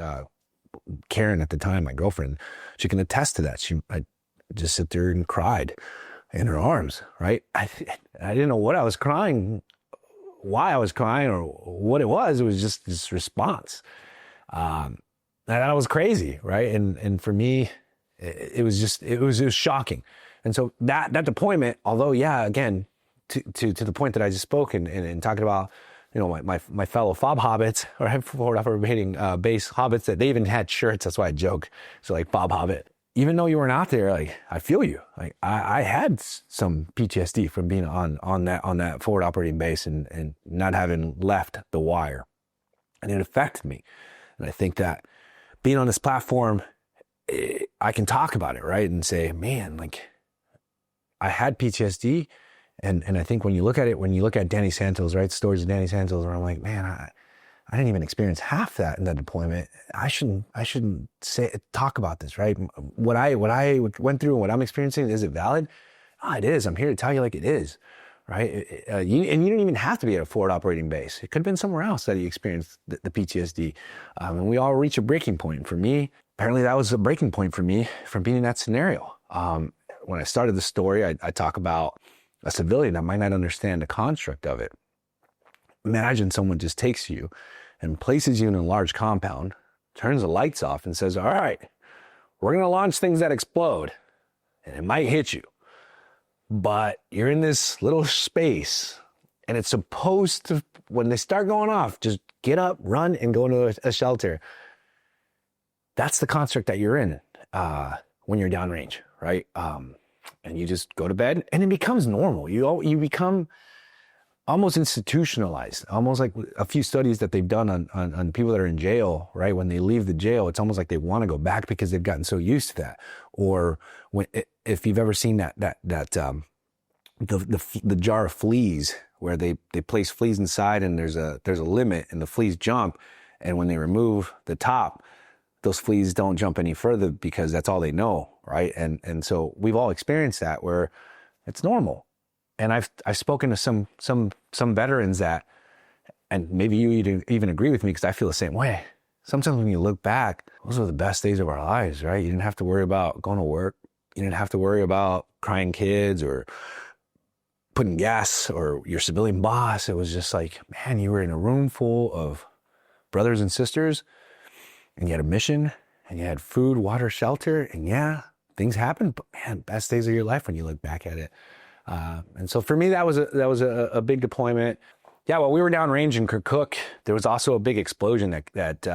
Karen at the time, my girlfriend, she can attest to that. I just sit there and cried in her arms, right? I didn't know what I was crying, why I was crying, or what it was. It was just this response. And that was crazy, right? And for me, it was shocking. And so that deployment, although, yeah, again, to the point that I just spoke and talking about, my fellow FOB hobbits, or forward operating base hobbits, that they even had shirts. That's why I joke. So like FOB hobbit. Even though you weren't out there, like, I feel you. Like I had some PTSD from being on that forward operating base and not having left the wire. And it affected me. And I think that being on this platform, I can talk about it, right? And say, man, like, I had PTSD. And I think when you look at Danny Santos, right? Stories of Danny Santos, where I'm like, man, I didn't even experience half that in that deployment. I shouldn't talk about this, right? What I went through and what I'm experiencing, is it valid? Oh, it is. I'm here to tell you like it is, right? And you don't even have to be at a forward operating base. It could have been somewhere else that you experienced the PTSD. And we all reach a breaking point. For me, apparently that was a breaking point for me from being in that scenario. When I started the story, I talk about a civilian that might not understand the construct of it. Imagine someone just takes you and places you in a large compound, turns the lights off and says, all right, we're going to launch things that explode and it might hit you, but you're in this little space and it's supposed to, when they start going off, just get up, run, and go into a shelter. That's the construct that you're in when you're downrange, right? And you just go to bed and it becomes normal. You become almost institutionalized, almost like a few studies that they've done on people that are in jail, right? When they leave the jail, it's almost like they want to go back because they've gotten so used to that. Or if you've ever seen the jar of fleas, where they place fleas inside and there's a limit and the fleas jump, and when they remove the top, those fleas don't jump any further because that's all they know, right? And so we've all experienced that where it's normal. And I've spoken to some veterans that, and maybe you even agree with me because I feel the same way. Sometimes when you look back, those were the best days of our lives, right? You didn't have to worry about going to work. You didn't have to worry about crying kids or putting gas or your civilian boss. It was just like, man, you were in a room full of brothers and sisters and you had a mission and you had food, water, shelter. And yeah, things happened, but man, best days of your life when you look back at it. And so for me, that was a big deployment. Yeah, while we were downrange in Kirkuk, there was also a big explosion that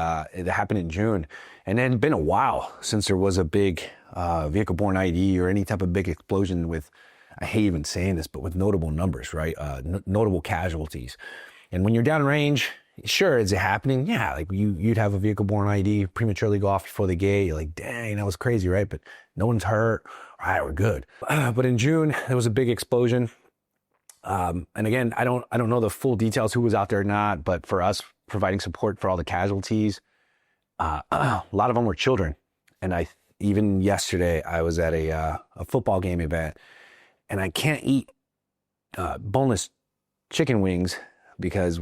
happened in June. And it had been a while since there was a big vehicle-borne ID or any type of big explosion with, I hate even saying this, but with notable numbers, right? Notable casualties. And when you're downrange, sure, is it happening? Yeah, like you'd have a vehicle-borne ID prematurely go off before the gate. You're like, dang, that was crazy, right? But no one's hurt. All right, we're good. But in June, there was a big explosion. And again, I don't know the full details, who was out there or not, but for us providing support for all the casualties, a lot of them were children. And even yesterday, I was at a football game event, and I can't eat boneless chicken wings because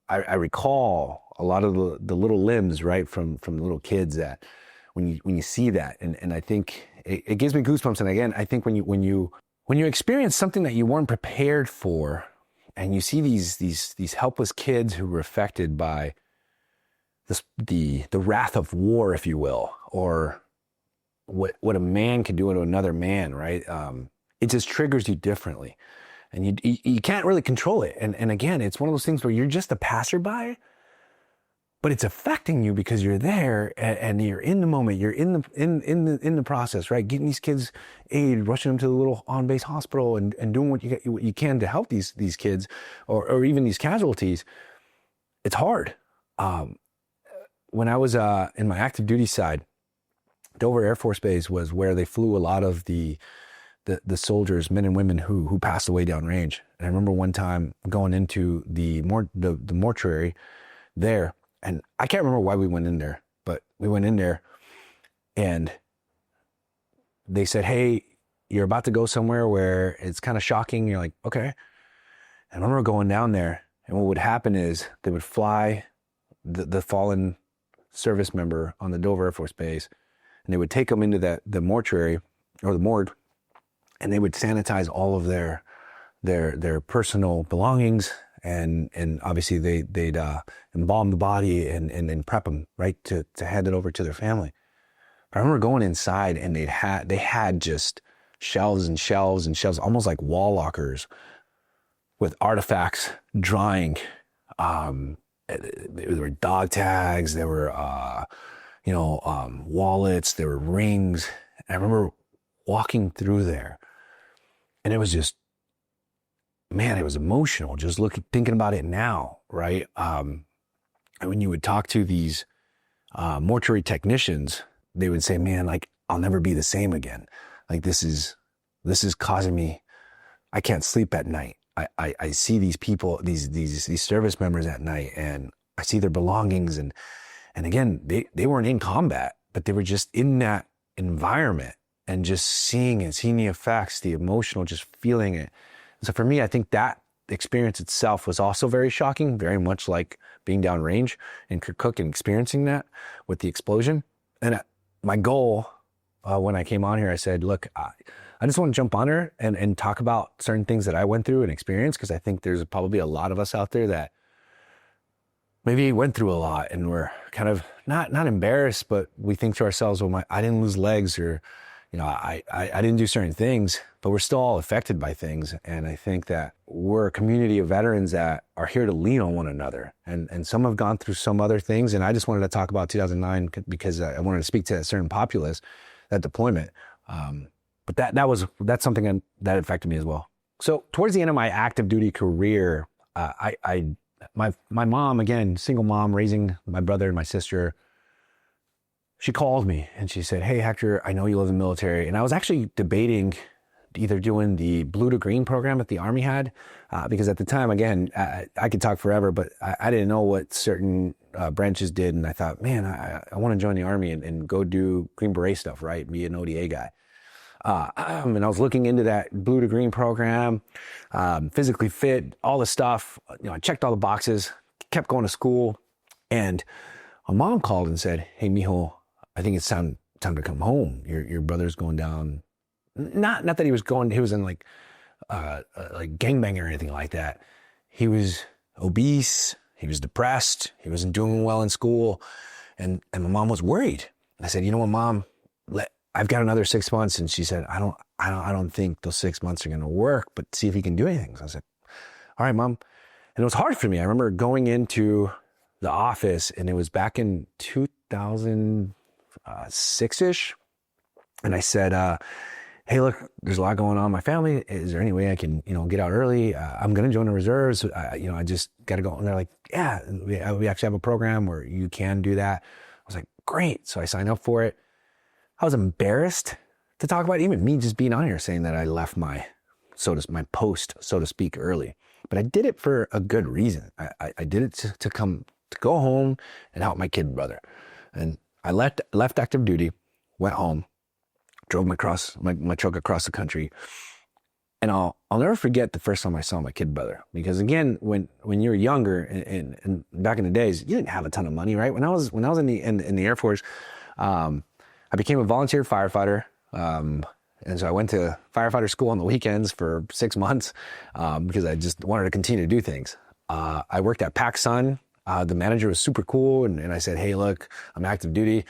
I recall a lot of the little limbs, right, from the little kids, that when you see that, and I think it gives me goosebumps. And again, I think when you experience something that you weren't prepared for, and you see these helpless kids who were affected by the wrath of war, if you will, or what a man can do to another man, right? It just triggers you differently. and you can't really control it. And again, it's one of those things where you're just a passerby, but it's affecting you because you're there and you're in the moment. You're in the process, right? Getting these kids aid, rushing them to the little on-base hospital, and doing what you can to help these kids or even these casualties. It's hard. When I was in my active duty side, Dover Air Force Base was where they flew a lot of the soldiers, men and women who passed away downrange. And I remember one time going into the mortuary there, and I can't remember why we went in there, but we went in there and they said, hey, you're about to go somewhere where it's kind of shocking. You're like, okay. And I remember going down there, and what would happen is they would fly the fallen service member on the Dover Air Force Base, and they would take them into the mortuary or the morgue, and they would sanitize all of their personal belongings, and obviously they'd embalm the body and prep them right to hand it over to their family. But I remember going inside, and they had just shelves and shelves and shelves, almost like wall lockers, with artifacts drying. There were dog tags, there were wallets, there were rings. And I remember walking through there, and it was just, man, it was emotional just thinking about it now, right? And when you would talk to these mortuary technicians, they would say, man, like, I'll never be the same again. Like, this is causing me, I can't sleep at night. I see these people, these service members at night, and I see their belongings, and again, they weren't in combat, but they were just in that environment and just seeing the effects, the emotional, just feeling it. So for me, I think that experience itself was also very shocking, very much like being downrange in Kirkuk and experiencing that with the explosion. And my goal when I came on here, I said, look, I just want to jump on here and talk about certain things that I went through and experienced, because I think there's probably a lot of us out there that maybe went through a lot, and we're kind of not embarrassed, but we think to ourselves, well, I didn't lose legs, or, I didn't do certain things, but we're still all affected by things. And I think that we're a community of veterans that are here to lean on one another. And some have gone through some other things. And I just wanted to talk about 2009 because I wanted to speak to a certain populace, that deployment. But that's something that affected me as well. So towards the end of my active duty career, my mom, again, single mom, raising my brother and my sister, she called me and she said, hey, Hector, I know you live in the military. And I was actually debating either doing the blue to green program that the Army had, because at the time, again, I could talk forever, but I didn't know what certain branches did. And I thought, man, I want to join the Army and go do Green Beret stuff, right? Be an ODA guy. And I was looking into that blue to green program, physically fit, all the stuff. I checked all the boxes, kept going to school, and my mom called and said, hey, mijo, I think it's time to come home. Your brother's going down. Not that he was in like gangbanging or anything like that. He was obese. He was depressed. He wasn't doing well in school. And my mom was worried. I said, you know what, Mom, I've got another 6 months. And she said, I don't think those 6 months are going to work, but see if he can do anything. So I said, all right, Mom. And it was hard for me. I remember going into the office, and it was back in 2006-ish. And I said, hey, look, there's a lot going on in my family. Is there any way I can, get out early? I'm going to join the reserves. I just got to go. And they're like, yeah, we actually have a program where you can do that. I was like, great. So I signed up for it. I was embarrassed to talk about it, even me just being on here saying that I left my post, so to speak, early. But I did it for a good reason. I did it to go home and help my kid brother. And I left active duty, went home, drove my truck across the country. And I'll never forget the first time I saw my kid brother. Because again, when you're younger and back in the days, you didn't have a ton of money, right? When I was in the Air Force, I became a volunteer firefighter. And so I went to firefighter school on the weekends for 6 months because I just wanted to continue to do things. I worked at PacSun. The manager was super cool. And I said, hey, look, I'm active duty.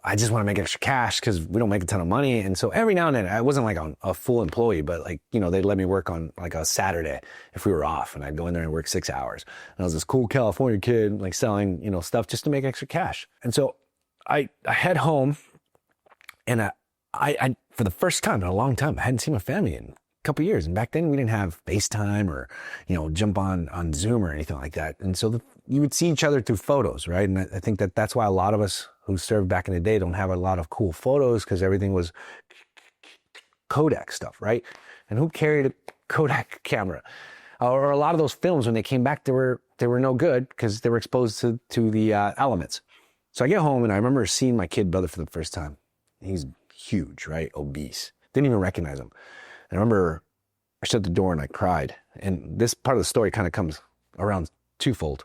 I just want to make extra cash because we don't make a ton of money. And so every now and then, I wasn't like a full employee, but like, they'd let me work on like a Saturday if we were off, and I'd go in there and work 6 hours. And I was this cool California kid, like selling, stuff just to make extra cash. And so I head home, and I for the first time in a long time, I hadn't seen my family in a couple of years. And back then we didn't have FaceTime or, jump on Zoom or anything like that. And so you would see each other through photos, right? And I think that's why a lot of us who served back in the day don't have a lot of cool photos, because everything was Kodak stuff, right? And who carried a Kodak camera? Or a lot of those films, when they came back, they were no good because they were exposed to the elements. So I get home, and I remember seeing my kid brother for the first time. He's huge, right? Obese. Didn't even recognize him. And I remember I shut the door and I cried. And this part of the story kind of comes around twofold,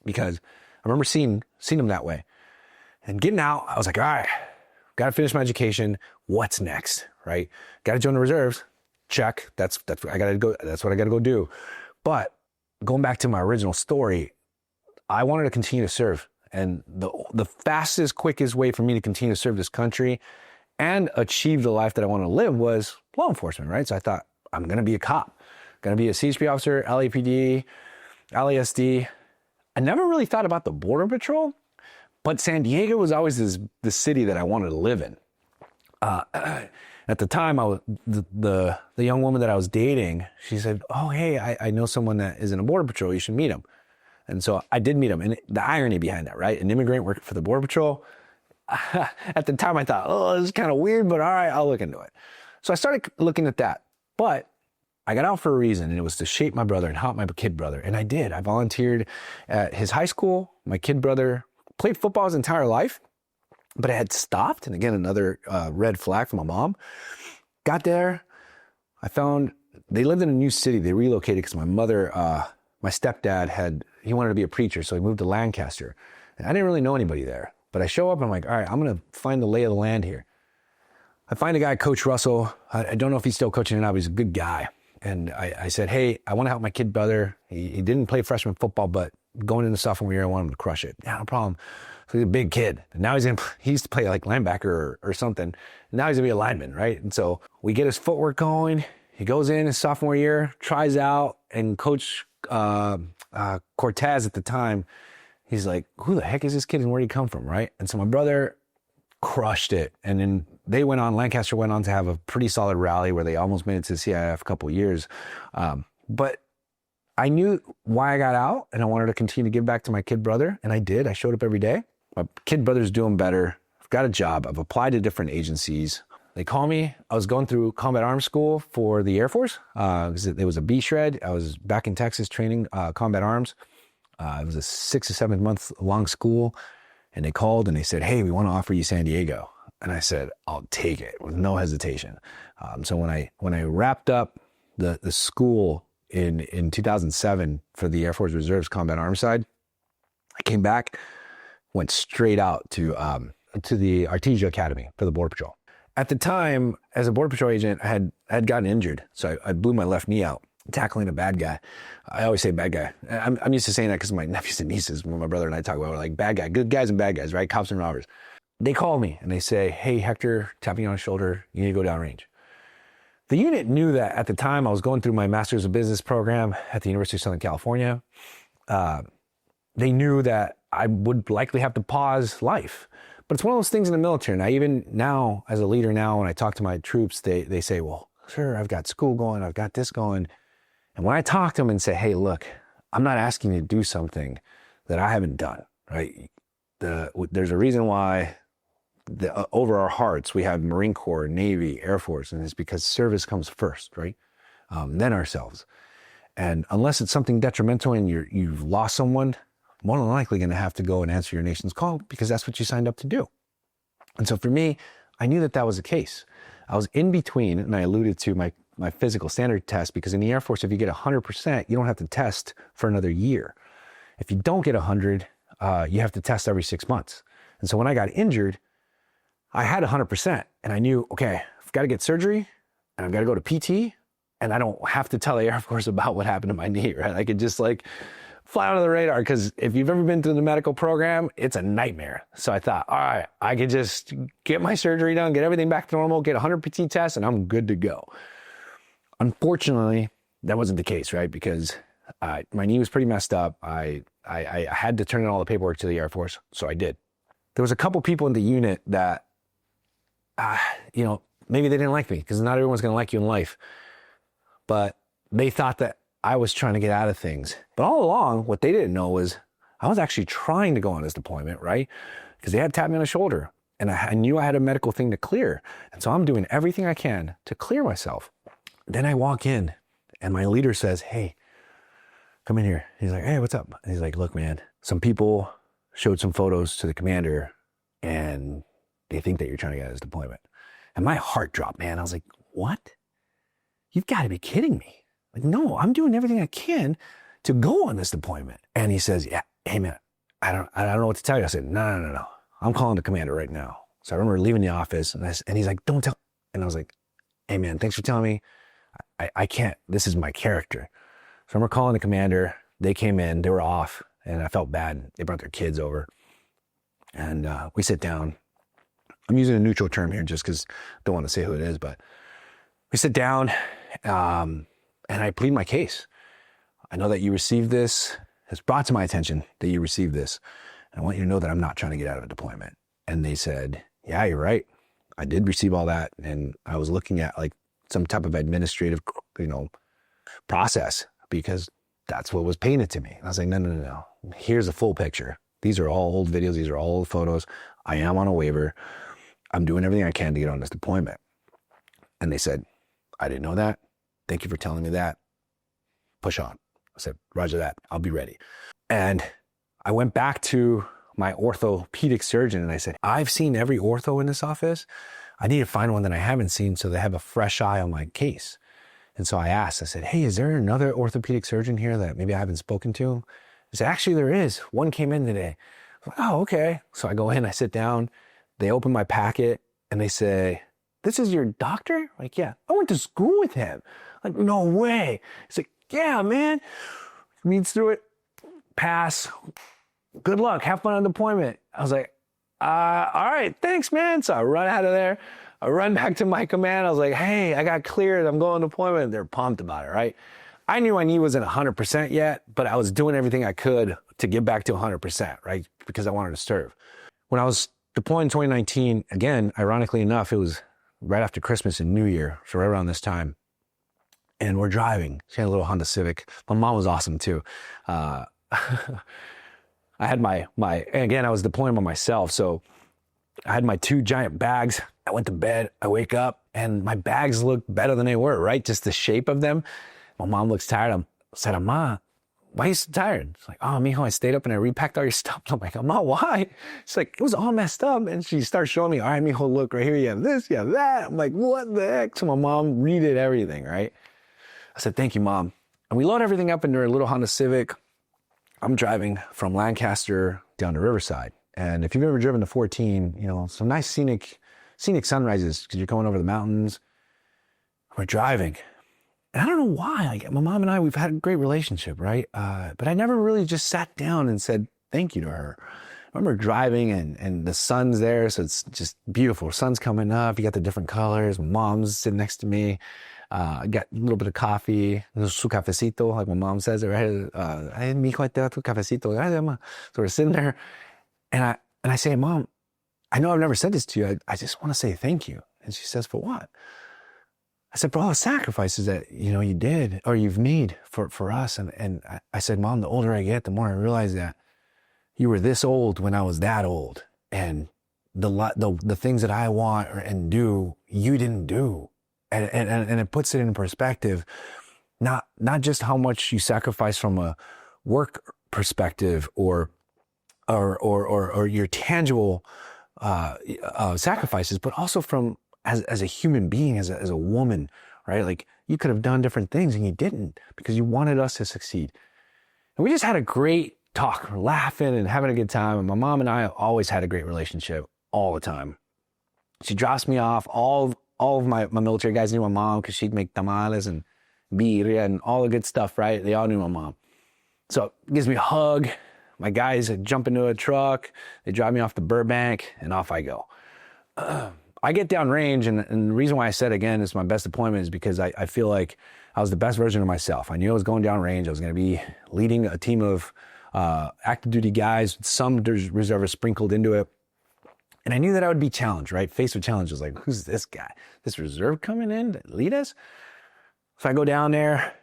because I remember seeing him that way. And getting out, I was like, all right, got to finish my education. What's next, right? Got to join the reserves. Check. That's what I got to go. That's what I got to go do. But going back to my original story, I wanted to continue to serve. And the fastest, quickest way for me to continue to serve this country and achieve the life that I want to live was law enforcement, right? So I thought, I'm going to be a cop. Going to be a CHP officer, LAPD, LASD. I never really thought about the Border Patrol, but San Diego was always the city that I wanted to live in. At the time, the young woman that I was dating, she said, oh, hey, I know someone that is in a Border Patrol. You should meet him. And so I did meet him. And the irony behind that, right? An immigrant working for the Border Patrol. At the time, I thought, oh, this is kind of weird, but all right, I'll look into it. So I started looking at that. But I got out for a reason, and it was to shape my brother and help my kid brother. And I did. I volunteered at his high school. My kid brother played football his entire life, but it had stopped. And again, another red flag from my mom. Got there. I found they lived in a new city. They relocated because my mother, my stepdad he wanted to be a preacher, so he moved to Lancaster. And I didn't really know anybody there. But I show up and I'm like, all right, I'm going to find the lay of the land here. I find a guy, Coach Russell. I don't know if he's still coaching or not, but he's a good guy. And I said, hey, I want to help my kid brother. He didn't play freshman football, but going into sophomore year, I want him to crush it. Yeah, no problem. So he's a big kid. And now he used to play like linebacker or something. And now he's going to be a lineman, right? And so we get his footwork going. He goes in his sophomore year, tries out, and Coach Cortez at the time, he's like, who the heck is this kid and where'd he come from, right? And so my brother crushed it. And then Lancaster went on to have a pretty solid rally where they almost made it to the CIF a couple of years. But I knew why I got out, and I wanted to continue to give back to my kid brother. And I did. I showed up every day. My kid brother's doing better. I've got a job. I've applied to different agencies. They call me. I was going through combat arms school for the Air Force. It was a B shred. I was back in Texas training combat arms. It was a 6 to 7 month long school. And they called and they said, hey, we want to offer you San Diego. And I said, I'll take it with no hesitation. So when I wrapped up the school in 2007 for the Air Force Reserve's combat arms side, I came back, went straight out to the Artesia Academy for the Border Patrol. At the time, as a Border Patrol agent, I had gotten injured. So I blew my left knee out tackling a bad guy. I always say bad guy. I'm used to saying that because of my nephews and nieces, when my brother and I talk about it, we're like bad guy, good guys and bad guys, right? Cops and robbers. They call me and they say, hey, Hector, tapping you on the shoulder, you need to go downrange. The unit knew that at the time I was going through my Master's of Business program at the University of Southern California. They knew that I would likely have to pause life. But it's one of those things in the military. And even now, as a leader now, when I talk to my troops, they say, well, sir, I've got school going, I've got this going. And when I talk to them and say, hey, look, I'm not asking you to do something that I haven't done, right? There's a reason why over our hearts, we have Marine Corps, Navy, Air Force, and it's because service comes first, right? Then ourselves. And unless it's something detrimental and you've lost someone, more than likely going to have to go and answer your nation's call because that's what you signed up to do. And so for me, I knew that was the case. I was in between, and I alluded to my physical standard test, because in the Air Force, if you get 100%, you don't have to test for another year. If you don't get 100, you have to test every 6 months. And so when I got injured, I had 100%, and I knew, okay, I've got to get surgery, and I've got to go to PT, and I don't have to tell the Air Force about what happened to my knee, right? I could just fly under the radar, because if you've ever been through the medical program, it's a nightmare. So I thought, all right, I could just get my surgery done, get everything back to normal, get 100 PT tests, and I'm good to go. Unfortunately, that wasn't the case, right? Because my knee was pretty messed up. I had to turn in all the paperwork to the Air Force, so I did. There was a couple people in the unit that, you know, maybe they didn't like me, because not everyone's going to like you in life. But they thought that I was trying to get out of things. But all along, what they didn't know was I was actually trying to go on this deployment, right? Because they had tapped me on the shoulder, and I knew I had a medical thing to clear. And so I'm doing everything I can to clear myself. Then I walk in, and my leader says, hey, come in here. He's like, hey, what's up? And he's like, look, man, some people showed some photos to the commander, and they think that you're trying to get out of this deployment. And my heart dropped, man. I was like, what? You've got to be kidding me. Like, no, I'm doing everything I can to go on this deployment. And he says, yeah, hey, man, I don't know what to tell you. I said, no. I'm calling the commander right now. So I remember leaving the office, and he's like, don't tell. And I was like, hey, man, thanks for telling me. I can't. This is my character. So I remember calling the commander. They came in. They were off, and I felt bad. They brought their kids over. And we sit down. I'm using a neutral term here just because I don't want to say who it is, but we sit down, and I plead my case. I know that you received this. It's brought to my attention that you received this. I want you to know that I'm not trying to get out of a deployment. And they said, yeah, you're right. I did receive all that. And I was looking at like some type of administrative, process, because that's what was painted to me. And I was like, no. Here's a full picture. These are all old videos. These are all old photos. I am on a waiver. I'm doing everything I can to get on this deployment. And they said, I didn't know that. Thank you for telling me that. Push on. I said, roger that. I'll be ready. And I went back to my orthopedic surgeon and I said, I've seen every ortho in this office. I need to find one that I haven't seen so they have a fresh eye on my case. And so I asked, I said, hey, is there another orthopedic surgeon here that maybe I haven't spoken to? He said, actually, there is. One came in today. I'm like, oh, okay. So I go in, I sit down, they open my packet and they say, this is your doctor? I'm like, yeah, I went to school with him. Like, no way. He's like, yeah, man. Reads through it, pass. Good luck, have fun on deployment. I was like, all right, thanks, man. So I run out of there. I run back to my command. I was like, hey, I got cleared. I'm going on deployment. They're pumped about it, right? I knew my knee wasn't 100% yet, but I was doing everything I could to get back to 100%, right? Because I wanted to serve. When I was deployed in 2019, again, ironically enough, it was right after Christmas and New Year, so right around this time. And we're driving. She had a little Honda Civic. My mom was awesome too. I had my again, I was deploying by myself. So I had my 2 giant bags. I went to bed, I wake up and my bags look better than they were, right? Just the shape of them. My mom looks tired. I said, Ma, why are you so tired? She's like, oh, mijo, I stayed up and I repacked all your stuff. I'm like, Ma, why? She's like, it was all messed up. And she starts showing me, all right, mijo, look right here. You have this, you have that. I'm like, what the heck? So my mom redid everything, right? I said, thank you, Mom. And we load everything up into her little Honda Civic. I'm driving from Lancaster down to Riverside. And if you've ever driven the 14, some nice scenic sunrises because you're going over the mountains. We're driving. And I don't know why. Like, my mom and I, we've had a great relationship, right? But I never really just sat down and said thank you to her. I remember driving and the sun's there, so it's just beautiful. The sun's coming up. You got the different colors. My mom's sitting next to me. I got a little bit of coffee, su cafecito, like my mom says it, right? Hey, mijo, te da tu cafecito. So we're sitting there, and I say, Mom, I know I've never said this to you. I just want to say thank you. And she says, for what? I said, for all the sacrifices that, you did or you've made for us. And I said, Mom, the older I get, the more I realize that you were this old when I was that old. And the things that I want and do, you didn't do. And it puts it in perspective, not just how much you sacrifice from a work perspective or your tangible sacrifices, but also from as a human being, as a woman, right? Like you could have done different things and you didn't because you wanted us to succeed. And we just had a great talk, laughing and having a good time. And my mom and I always had a great relationship all the time. She drops me off. All of my military guys knew my mom because she'd make tamales and birria and all the good stuff, right? They all knew my mom. So it gives me a hug. My guys jump into a truck. They drive me off to Burbank, and off I go. I get downrange, and the reason why I said, again, it's my best deployment is because I feel like I was the best version of myself. I knew I was going downrange. I was going to be leading a team of active duty guys, some reservists sprinkled into it. And I knew that I would be challenged, right? Faced with challenges like, who's this guy? This reserve coming in to lead us? So I go down there.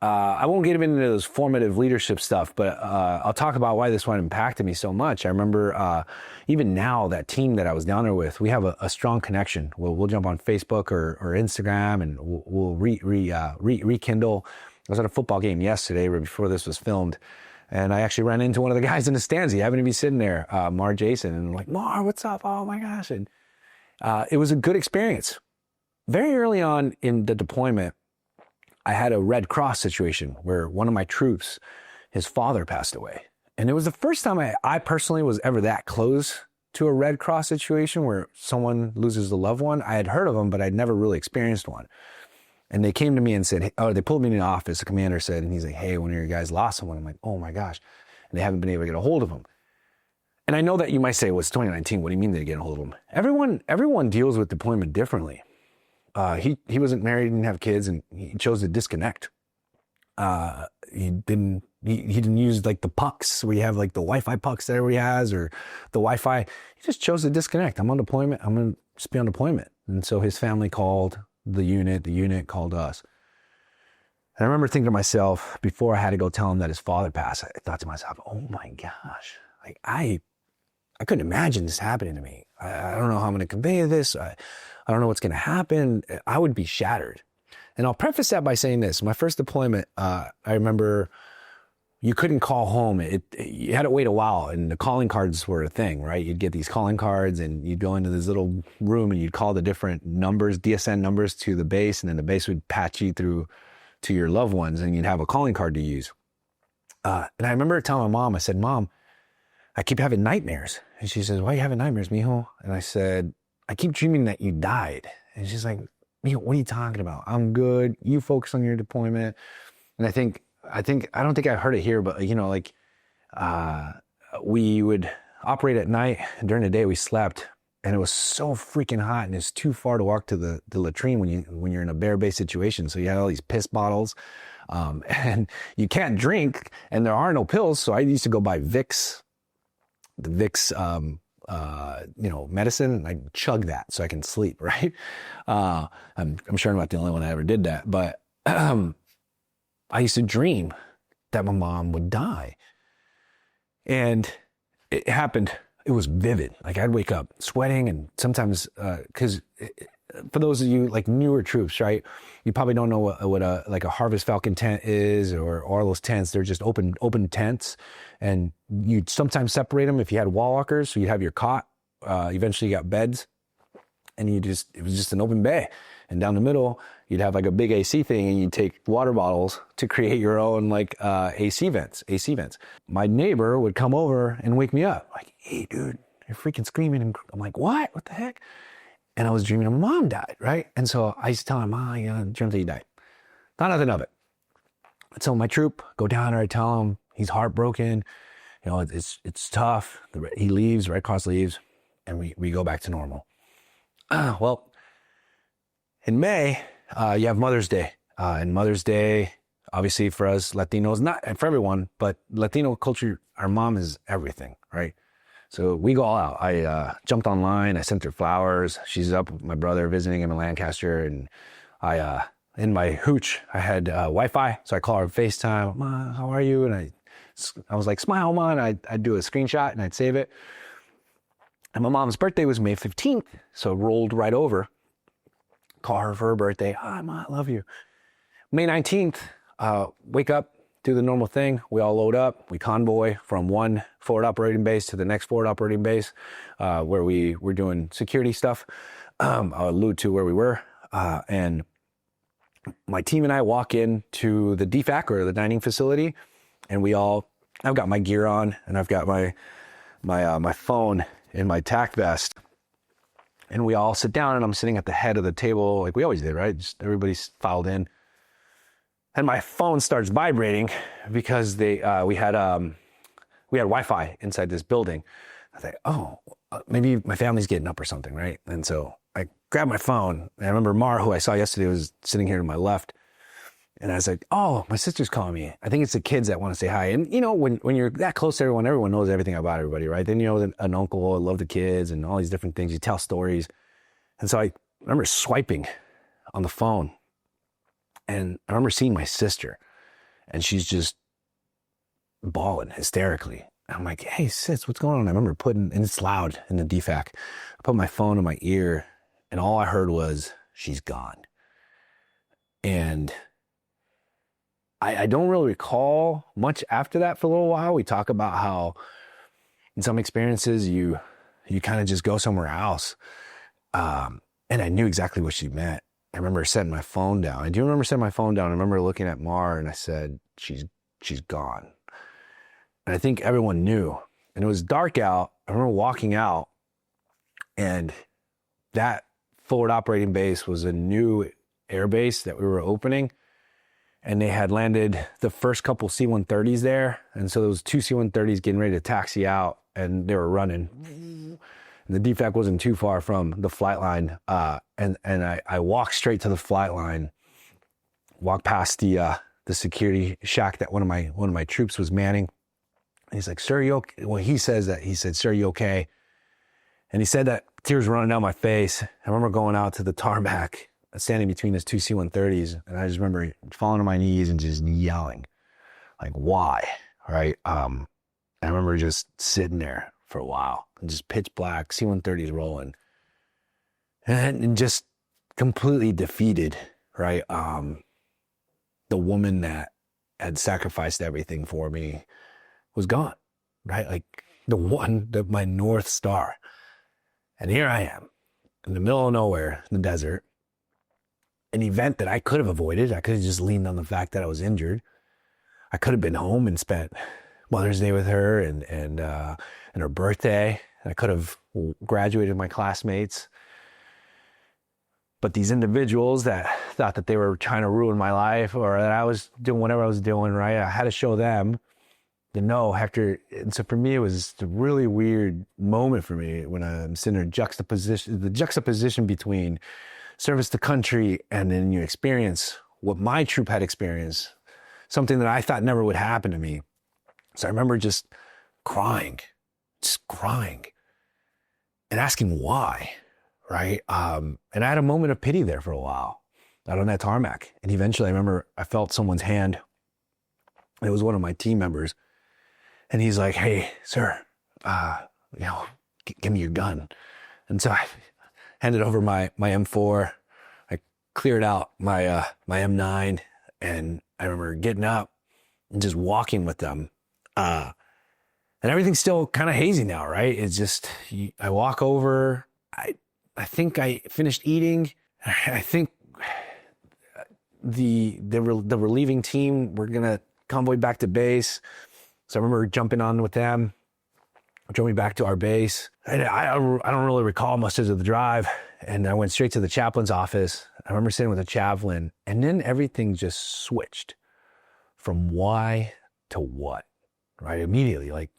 I won't get into those formative leadership stuff, but I'll talk about why this one impacted me so much. I remember even now, that team that I was down there with, we have a strong connection. We'll jump on Facebook or Instagram, and we'll rekindle. I was at a football game yesterday, right before this was filmed, and I actually ran into one of the guys in the stands. He happened to be sitting there, Mar Jason, and I'm like, Mar, what's up? Oh my gosh. And it was a good experience. Very early on in the deployment, I had a Red Cross situation where one of my troops, his father passed away. And it was the first time I personally was ever that close to a Red Cross situation where someone loses a loved one. I had heard of them, but I'd never really experienced one. And they came to me and said, they pulled me in the office, the commander said, and he's like, hey, one of your guys lost someone. I'm like, oh my gosh. And they haven't been able to get a hold of him. And I know that you might say, well, it's 2019. What do you mean they get a hold of him? Everyone deals with deployment differently. He wasn't married, didn't have kids, and he chose to disconnect. He didn't use like the pucks. We have like the Wi-Fi pucks that everybody has, or the Wi-Fi. He just chose to disconnect. I'm on deployment. I'm going to just be on deployment. And so his family called the unit called us. And I remember thinking to myself, before I had to go tell him that his father passed, I thought to myself, oh my gosh, like I couldn't imagine this happening to me. I don't know how I'm going to convey this. I don't know what's going to happen. I would be shattered. And I'll preface that by saying this. My first deployment, I remember you couldn't call home. You had to wait a while, and the calling cards were a thing, right? You'd get these calling cards, and you'd go into this little room, and you'd call the different numbers, DSN numbers, to the base, and then the base would patch you through to your loved ones, and you'd have a calling card to use. And I remember telling my mom, I said, Mom, I keep having nightmares. And she says, why are you having nightmares, mijo? And I said, I keep dreaming that you died. And she's like, mijo, what are you talking about? I'm good. You focus on your deployment. And I don't think I heard it here, but we would operate at night. During the day we slept, and it was so freaking hot, and it's too far to walk to the latrine when you're in a bear-based situation. So you had all these piss bottles, and you can't drink, and there are no pills. So I used to go buy Vicks, the Vicks, medicine, and I chug that so I can sleep. Right? I'm sure I'm not the only one that ever did that, but I used to dream that my mom would die. And it happened. It was vivid. Like, I'd wake up sweating, and sometimes, because for those of you like newer troops, right, you probably don't know what a Harvest Falcon tent is, or those tents. They're just open tents, and you'd sometimes separate them if you had wall walkers. So you'd have your cot. Eventually you got beds, and it was just an open bay. And down the middle, you'd have like a big AC thing, and you'd take water bottles to create your own AC vents. My neighbor would come over and wake me up, like, hey dude, you're freaking screaming. And I'm like, what the heck? And I was dreaming my mom died, right? And so I used to tell him, dreamt that he died. Thought nothing of it. So my troop, go down there, I tell him he's heartbroken. It's tough. He leaves, Red Cross leaves, and we go back to normal. Well, in May, you have Mother's Day. And Mother's Day, obviously for us Latinos, not for everyone, but Latino culture, our mom is everything, right? So we go all out. I jumped online. I sent her flowers. She's up with my brother, visiting him in Lancaster. And in my hooch, I had Wi-Fi. So I call her on FaceTime. Ma, how are you? And I was like, smile, Ma. And I'd do a screenshot and I'd save it. And my mom's birthday was May 15th. So it rolled right over. Call her for her birthday. Hi, Ma, I love you. May 19th, wake up, do the normal thing. We all load up. We convoy from one forward operating base to the next forward operating base, where we were doing security stuff. I'll allude to where we were. And my team and I walk into the DFAC, or the dining facility, and I've got my gear on, and I've got my phone in my tack vest. And we all sit down, and I'm sitting at the head of the table like we always did, right? Just everybody's filed in. and my phone starts vibrating because we had Wi-Fi inside this building. I thought, oh, maybe my family's getting up or something, right? And so I grabbed my phone, and I remember Mar, who I saw yesterday, was sitting here to my left. And I was like, oh, my sister's calling me. I think it's the kids that want to say hi. And, you know, when you're that close to everyone knows everything about everybody, right? Then you know an uncle, I love the kids and all these different things. You tell stories. And so I remember swiping on the phone. And I remember seeing my sister. And she's just bawling hysterically. And I'm like, hey, sis, what's going on? I remember and it's loud in the DFAC. I put my phone in my ear, and all I heard was, she's gone. And I don't really recall much after that for a little while. We talk about how in some experiences you kind of just go somewhere else. And I knew exactly what she meant. I remember setting my phone down. I do remember setting my phone down. I remember looking at Mar, and I said, she's gone. And I think everyone knew. And it was dark out. I remember walking out, and that forward operating base was a new air base that we were opening. And they had landed the first couple C-130s there. And so there was two C-130s getting ready to taxi out, and they were running. And the DFAC wasn't too far from the flight line. And I walked straight to the flight line, walked past the security shack that one of my troops was manning. And he's like, sir, you okay? Well, he said, sir, you okay? And he said that, tears running down my face. I remember going out to the tarmac, standing between his two C-130s, and I just remember falling on my knees and just yelling, like, why, right? I remember just sitting there for a while, and just pitch black, C-130s rolling, and just completely defeated, right? The woman that had sacrificed everything for me was gone, right? Like my North Star. And here I am, in the middle of nowhere, in the desert, an event that I could have avoided. I could have just leaned on the fact that I was injured. I could have been home and spent Mother's Day with her and her birthday. I could have graduated my classmates. But these individuals that thought that they were trying to ruin my life, or that I was doing whatever I was doing, right? I had to show them to know Hector. And so for me, it was a really weird moment for me when I'm sitting in the juxtaposition between service to country, and then you experience what my troop had experienced, something that I thought never would happen to me. So I remember just crying and asking why, right? And I had a moment of pity there for a while out on that tarmac. And eventually I remember I felt someone's hand. It was one of my team members. And he's like, hey, sir, give me your gun. And so I handed over my M4. I cleared out my M9, and I remember getting up and just walking with them. And everything's still kind of hazy now, right? It's just, I walk over. I think I finished eating. I think the relieving team were gonna convoy back to base. So I remember jumping on with them, drove me back to our base. And I don't really recall much of the drive. And I went straight to the chaplain's office. I remember sitting with the chaplain, and then everything just switched from why to what, right? Immediately, like,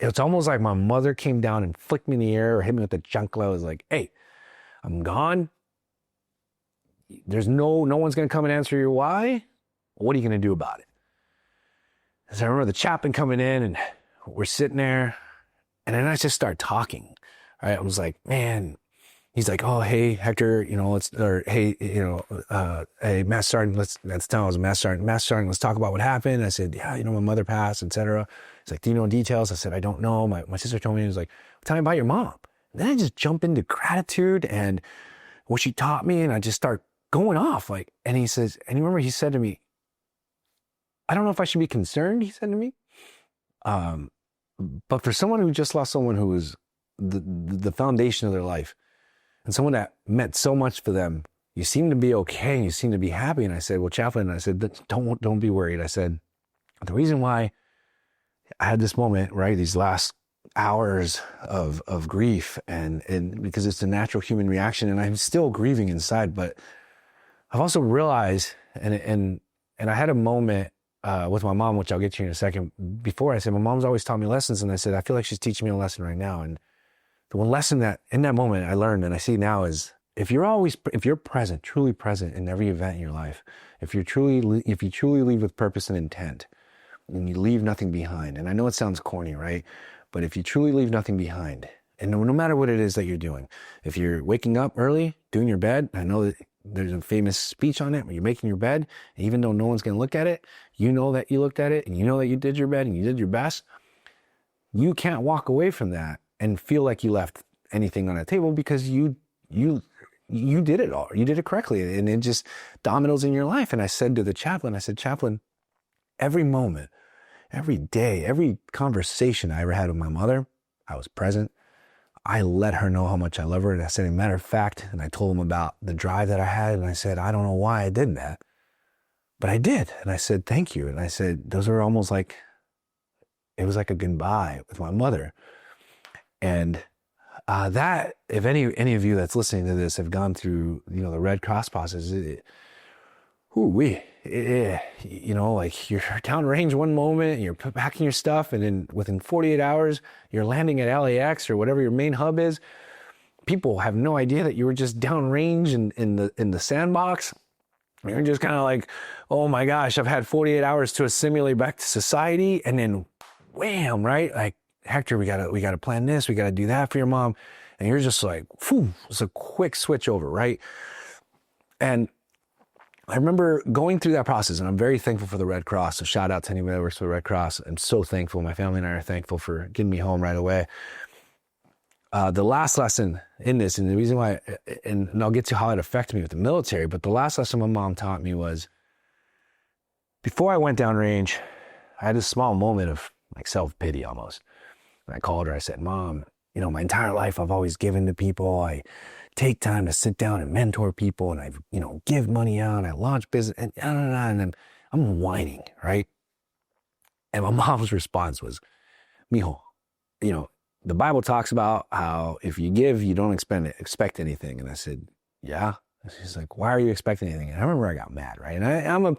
it's almost like my mother came down and flicked me in the air or hit me with the chancla. I was like, hey, I'm gone. There's no one's going to come and answer your why. What are you going to do about it? So I remember the chaplain coming in, and we're sitting there, and then I just start talking, right? I was like, man, he's like, oh, hey, Hector, hey, Master Sergeant, that's time I was a Master Sergeant. Master Sergeant, let's talk about what happened. I said, yeah, my mother passed, etc. He's like, do you know details? I said, I don't know. My sister told me. He was like, tell me about your mom. And then I just jump into gratitude and what she taught me, and I just start going off. And he says, and you remember he said to me, I don't know if I should be concerned, he said to me. But for someone who just lost someone who was the foundation of their life, and someone that meant so much for them, you seem to be okay, and you seem to be happy. And I said, well, chaplain, I said, don't be worried. I said, the reason why I had this moment, right, these last hours of grief, and because it's a natural human reaction, and I'm still grieving inside, but I've also realized, and And I had a moment with my mom, which I'll get to in a second. Before I said, my mom's always taught me lessons. And I said, I feel like she's teaching me a lesson right now. And the one lesson that in that moment I learned and I see now is if you're present, truly present in every event in your life, if you truly leave with purpose and intent, and you leave nothing behind. And I know it sounds corny, right? But if you truly leave nothing behind, and no matter what it is that you're doing, if you're waking up early, doing your bed, I know that there's a famous speech on it, when you're making your bed, and even though no one's going to look at it, you know that you looked at it, and you know that you did your bed, and you did your best. You can't walk away from that and feel like you left anything on the table because you did it all. You did it correctly, and it just dominoes in your life. And I said to the chaplain, chaplain, every moment, every day, every conversation I ever had with my mother, I was present. I let her know how much I love her. And I said, as a matter of fact, and I told him about the drive that I had. And I said, I don't know why I did that, but I did. And I said, thank you. And I said, those are almost like, it was like a goodbye with my mother. And that, if any of you that's listening to this have gone through, the Red Cross process, like you're downrange one moment, and you're packing your stuff, and then within 48 hours, you're landing at LAX or whatever your main hub is. People have no idea that you were just downrange in the sandbox. You're just kind of like, oh my gosh, I've had 48 hours to assimilate back to society, and then wham, right? Like, Hector, we gotta plan this, we gotta do that for your mom. And you're just like, phew, it's a quick switch over, right? And I remember going through that process, and I'm very thankful for the Red Cross. So shout out to anybody that works for the Red Cross. I'm so thankful. My family and I are thankful for getting me home right away. The last lesson in this, and the reason why, and I'll get to how it affected me with the military, but the last lesson my mom taught me was, before I went downrange, I had this small moment of like self-pity almost. And I called her, I said, Mom, my entire life I've always given to people. I take time to sit down and mentor people, and I've, give money out, I launch business, and I'm whining, right? And my mom's response was, Mijo, the Bible talks about how if you give, you don't expect anything. And I said, yeah. And she's like, why are you expecting anything? And I remember I got mad, right? And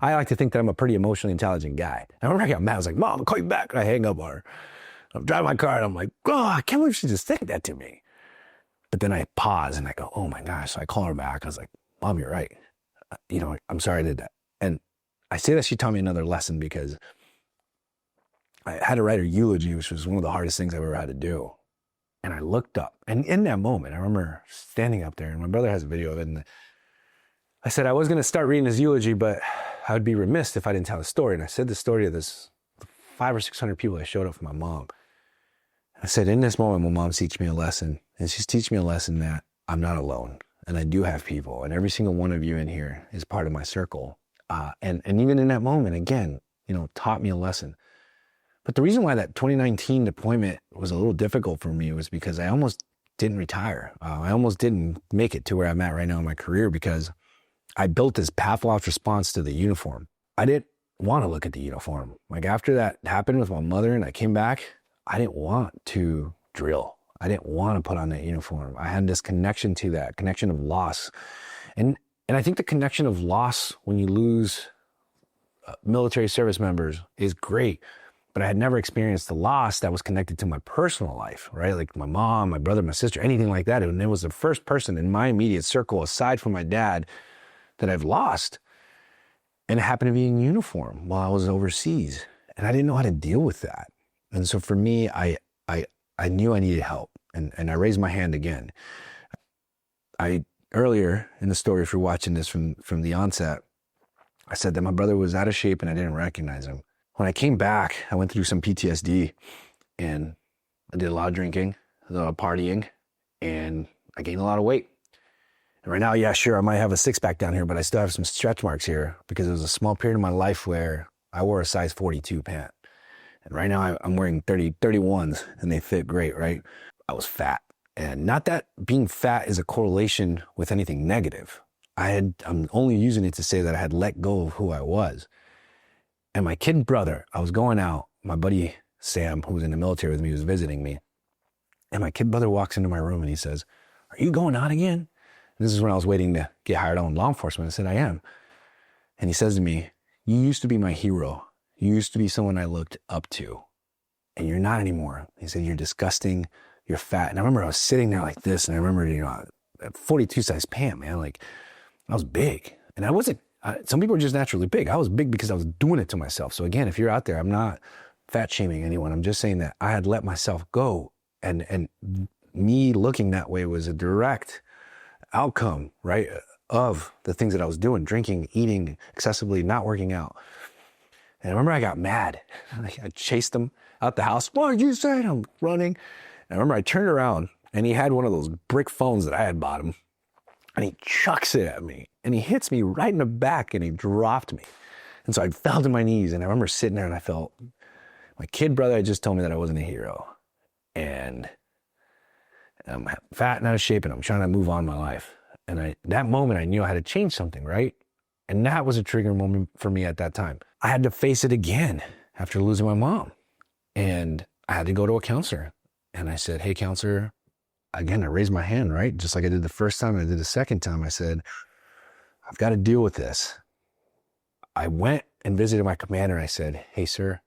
I like to think that I'm a pretty emotionally intelligent guy. I remember I got mad. I was like, Mom, I'll call you back. And I hang up on her. I'm driving my car, and I'm like, oh, I can't believe she just said that to me. But then I pause, and I go, oh my gosh. So I call her back. I was like, Mom, you're right. I'm sorry I did that. And I say that she taught me another lesson because I had to write her eulogy, which was one of the hardest things I've ever had to do. And I looked up, and in that moment, I remember standing up there, and my brother has a video of it. And I said I was going to start reading his eulogy, but I would be remiss if I didn't tell the story. And I said the story of this 500 or 600 people that showed up for my mom. I said, in this moment, my mom's teaching me a lesson, and she's teaching me a lesson that I'm not alone, and I do have people, and every single one of you in here is part of my circle. And even in that moment, again, taught me a lesson. But the reason why that 2019 deployment was a little difficult for me was because I almost didn't retire. I almost didn't make it to where I'm at right now in my career because I built this path-loss response to the uniform. I didn't want to look at the uniform. Like after that happened with my mother and I came back, I didn't want to drill. I didn't want to put on that uniform. I had this connection to that, connection of loss. And I think the connection of loss when you lose military service members is great, but I had never experienced the loss that was connected to my personal life, right? Like my mom, my brother, my sister, anything like that. And it was the first person in my immediate circle, aside from my dad, that I've lost. And it happened to be in uniform while I was overseas. And I didn't know how to deal with that. And so for me, I knew I needed help. And I raised my hand again. Earlier in the story, if you're watching this from the onset, I said that my brother was out of shape and I didn't recognize him. When I came back, I went through some PTSD and I did a lot of drinking, a lot of partying, and I gained a lot of weight. And right now, yeah, sure, I might have a six-pack down here, but I still have some stretch marks here because it was a small period of my life where I wore a size 42 pant. And right now I'm wearing 31s and they fit great, right? I was fat. And not that being fat is a correlation with anything negative. I'm only using it to say that I had let go of who I was. And my kid brother, I was going out, my buddy Sam, who was in the military with me, was visiting me. And my kid brother walks into my room and he says, "Are you going out again?" And this is when I was waiting to get hired on law enforcement. I said, "I am." And he says to me, you used to be my hero. You used to be someone I looked up to. And you're not anymore. He said, you're disgusting. You're fat. And I remember I was sitting there like this. And I remember, a 42 size pant, man. Like, I was big. And I wasn't, some people are just naturally big. I was big because I was doing it to myself. So again, if you're out there, I'm not fat shaming anyone. I'm just saying that I had let myself go. And me looking that way was a direct outcome, right, of the things that I was doing, drinking, eating excessively, not working out. And I remember I got mad. I chased him out the house. What did you say? And I'm running. And I remember I turned around and he had one of those brick phones that I had bought him. And he chucks it at me and he hits me right in the back and he dropped me. And so I fell to my knees and I remember sitting there and I felt, my kid brother had just told me that I wasn't a hero. And I'm fat and out of shape and I'm trying to move on in my life. And that moment I knew I had to change something, right? And that was a trigger moment for me at that time. I had to face it again after losing my mom. And I had to go to a counselor. And I said, hey, counselor, again, I raised my hand, right? Just like I did the first time, I did the second time. I said, I've got to deal with this. I went and visited my commander and I said, hey, sir,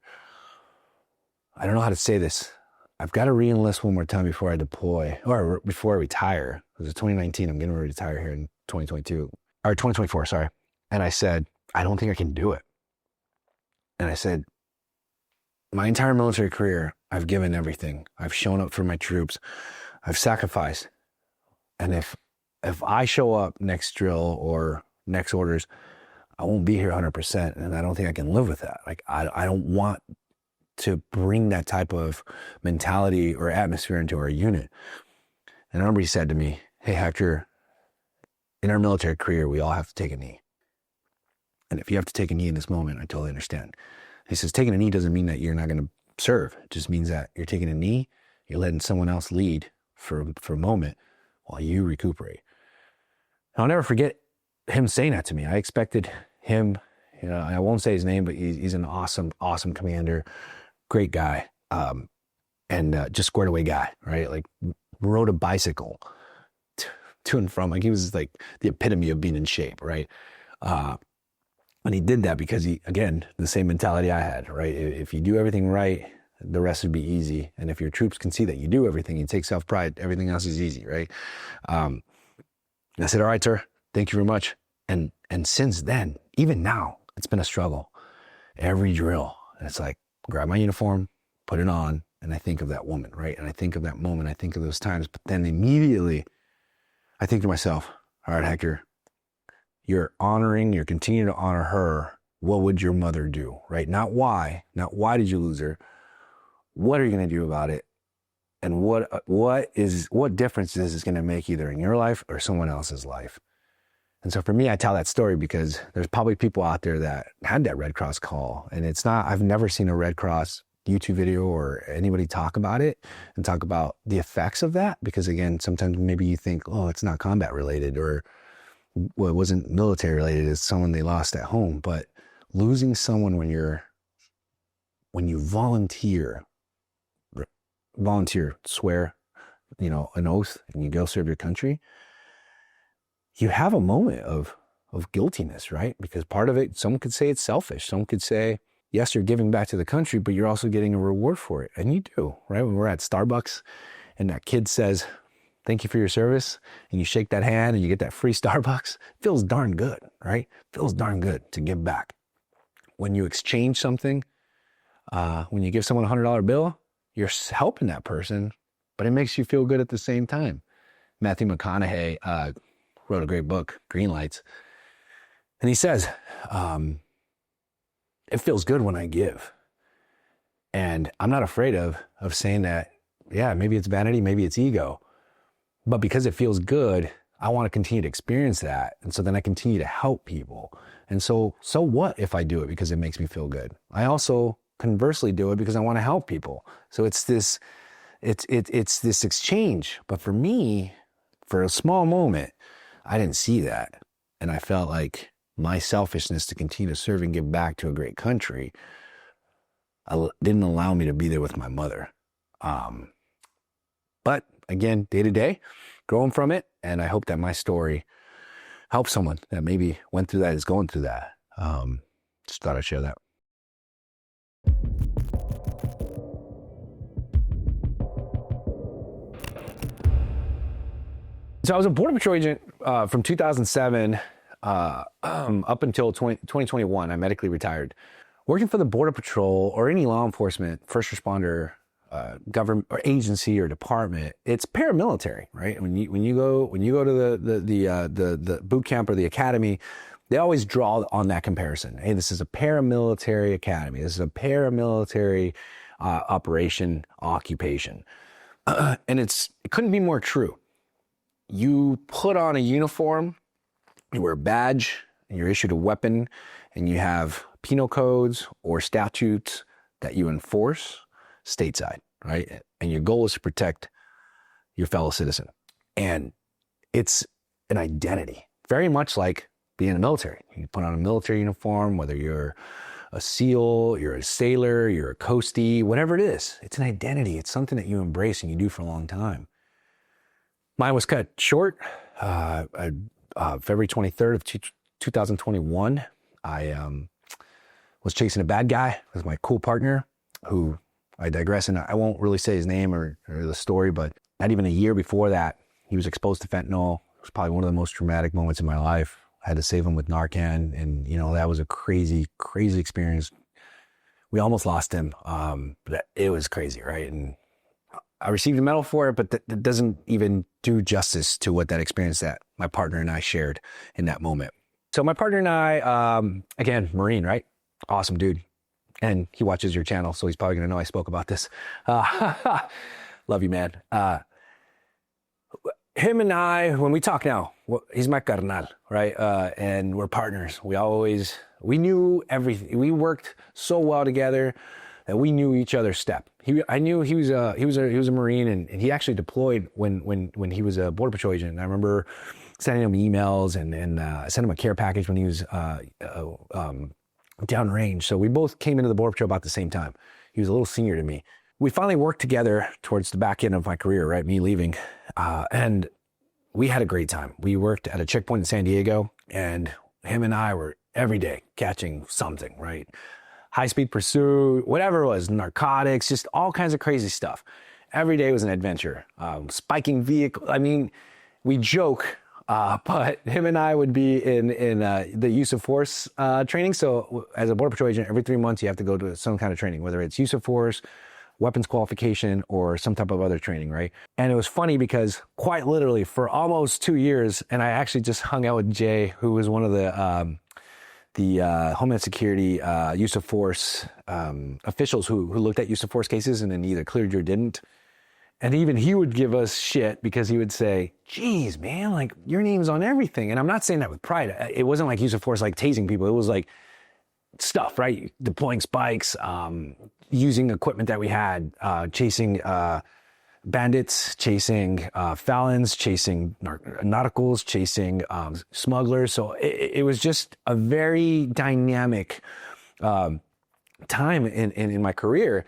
I don't know how to say this. I've got to re-enlist one more time before I deploy or before I retire. It was 2019. I'm getting ready to retire here in 2022 or 2024, sorry. And I said, I don't think I can do it. And I said, my entire military career, I've given everything. I've shown up for my troops. I've sacrificed. And if I show up next drill or next orders, I won't be here 100%. And I don't think I can live with that. Like, I don't want to bring that type of mentality or atmosphere into our unit. And I remember he said to me, hey, Hector, in our military career, we all have to take a knee. And if you have to take a knee in this moment, I totally understand. He says, taking a knee doesn't mean that you're not going to serve. It just means that you're taking a knee, you're letting someone else lead for a moment while you recuperate. And I'll never forget him saying that to me. I expected him, I won't say his name, but he's an awesome, awesome commander, great guy, and just squared away guy, right? Like, rode a bicycle to and from. Like, he was like the epitome of being in shape, right? And he did that because he, again, the same mentality I had, right? If you do everything right, the rest would be easy. And if your troops can see that you do everything, you take self-pride, everything else is easy, right? I said, all right, sir, thank you very much. And since then, even now, it's been a struggle. Every drill, and it's like, grab my uniform, put it on, and I think of that woman, right? And I think of that moment, I think of those times, but then immediately I think to myself, all right, Hector, you're continuing to honor her. What would your mother do, right? Not why did you lose her? What are you going to do about it? And what difference is this going to make either in your life or someone else's life? And so for me, I tell that story because there's probably people out there that had that Red Cross call, and I've never seen a Red Cross YouTube video or anybody talk about it and talk about the effects of that. Because again, sometimes maybe you think, oh, it's not combat related, or well, it wasn't military related, it's someone they lost at home. But losing someone when you volunteer, swear, an oath, and you go serve your country, you have a moment of guiltiness, right? Because part of it, some could say it's selfish. Some could say, yes, you're giving back to the country, but you're also getting a reward for it. And you do, right? When we're at Starbucks and that kid says, thank you for your service, and you shake that hand and you get that free Starbucks, it feels darn good, right? It feels darn good to give back. When you exchange something, when you give someone a $100 bill, you're helping that person, but it makes you feel good at the same time. Matthew McConaughey wrote a great book, Green Lights, and he says, it feels good when I give. And I'm not afraid of saying that, yeah, maybe it's vanity, maybe it's ego. But because it feels good, I want to continue to experience that. And so then I continue to help people. And so what if I do it because it makes me feel good? I also conversely do it because I want to help people. So it's this exchange. But for me, for a small moment, I didn't see that. And I felt like my selfishness to continue to serve and give back to a great country didn't allow me to be there with my mother. But again, day to day, growing from it. And I hope that my story helps someone that maybe went through that, is going through that. Just thought I'd share that. So I was a Border Patrol agent from 2007 up until 2021. I medically retired. Working for the Border Patrol or any law enforcement, first responder, government or agency or department, it's paramilitary, right? When you go to the boot camp or the academy, they always draw on that comparison. Hey, this is a paramilitary academy. This is a paramilitary operation occupation, and it couldn't be more true. You put on a uniform, you wear a badge, and you're issued a weapon, and you have penal codes or statutes that you enforce stateside, right? And your goal is to protect your fellow citizen. And it's an identity, very much like being in the military. You put on a military uniform, whether you're a SEAL, you're a sailor, you're a coastie, whatever it is, it's an identity. It's something that you embrace and you do for a long time. Mine was cut short. February 23rd of 2021, I was chasing a bad guy with my cool partner, who I digress, and I won't really say his name or the story, but not even a year before that, he was exposed to fentanyl. It was probably one of the most traumatic moments in my life. I had to save him with Narcan, and that was a crazy, crazy experience. We almost lost him, but it was crazy, right? And I received a medal for it, but that doesn't even do justice to what that experience that my partner and I shared in that moment. So my partner and I, again, Marine, right? Awesome dude. And he watches your channel, so he's probably gonna know I spoke about this. Love you, man. Him and I, when we talk now, he's my carnal, right? And we're partners. We knew everything. We worked so well together that we knew each other's step. I knew he was a Marine, and he actually deployed when he was a Border Patrol agent. And I remember sending him emails and I sent him a care package when he was downrange. So we both came into the Border Patrol about the same time. He was a little senior to me. We finally worked together towards the back end of my career, right? Me leaving, and we had a great time. We worked at a checkpoint in San Diego, and him and I were every day catching something, right? High-speed pursuit, whatever it was, narcotics, just all kinds of crazy stuff. Every day was an adventure. Spiking vehicle. I mean, we joke, but him and I would be in the use of force training. So as a Border Patrol agent, every 3 months you have to go to some kind of training, whether it's use of force, weapons qualification, or some type of other training, right? And it was funny because quite literally for almost 2 years, and I actually just hung out with Jay, who was one of the Homeland Security use of force officials who looked at use of force cases and then either cleared you or didn't. And even he would give us shit because he would say, geez, man, like your name's on everything. And I'm not saying that with pride. It wasn't like use of force, like tasing people. It was like stuff, right? Deploying spikes, using equipment that we had, chasing bandits, chasing felons, chasing nauticals, chasing smugglers. So it was just a very dynamic time in my career.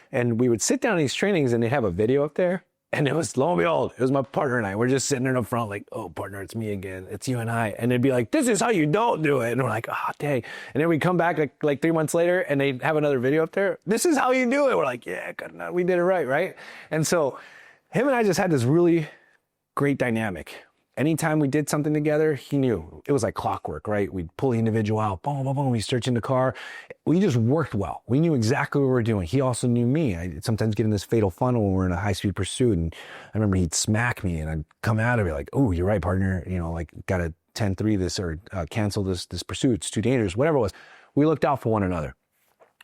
And we would sit down in these trainings and they'd have a video up there. And it was, lo and behold, it was my partner and I. We're just sitting there in the front like, oh, partner, it's me again. It's you and I. And they'd be like, this is how you don't do it. And we're like, oh, dang. And then we come back like 3 months later and they'd have another video up there. This is how you do it. We're like, yeah, we did it right? And so him and I just had this really great dynamic. Anytime we did something together, he knew. It was like clockwork, right? We'd pull the individual out, boom, boom, boom, we'd search in the car. We just worked well. We knew exactly what we were doing. He also knew me. I'd sometimes get in this fatal funnel when we're in a high-speed pursuit, and I remember he'd smack me, and I'd come out of it like, oh, you're right, partner. Like, gotta 10-3 this or cancel this pursuit. It's too dangerous, whatever it was. We looked out for one another.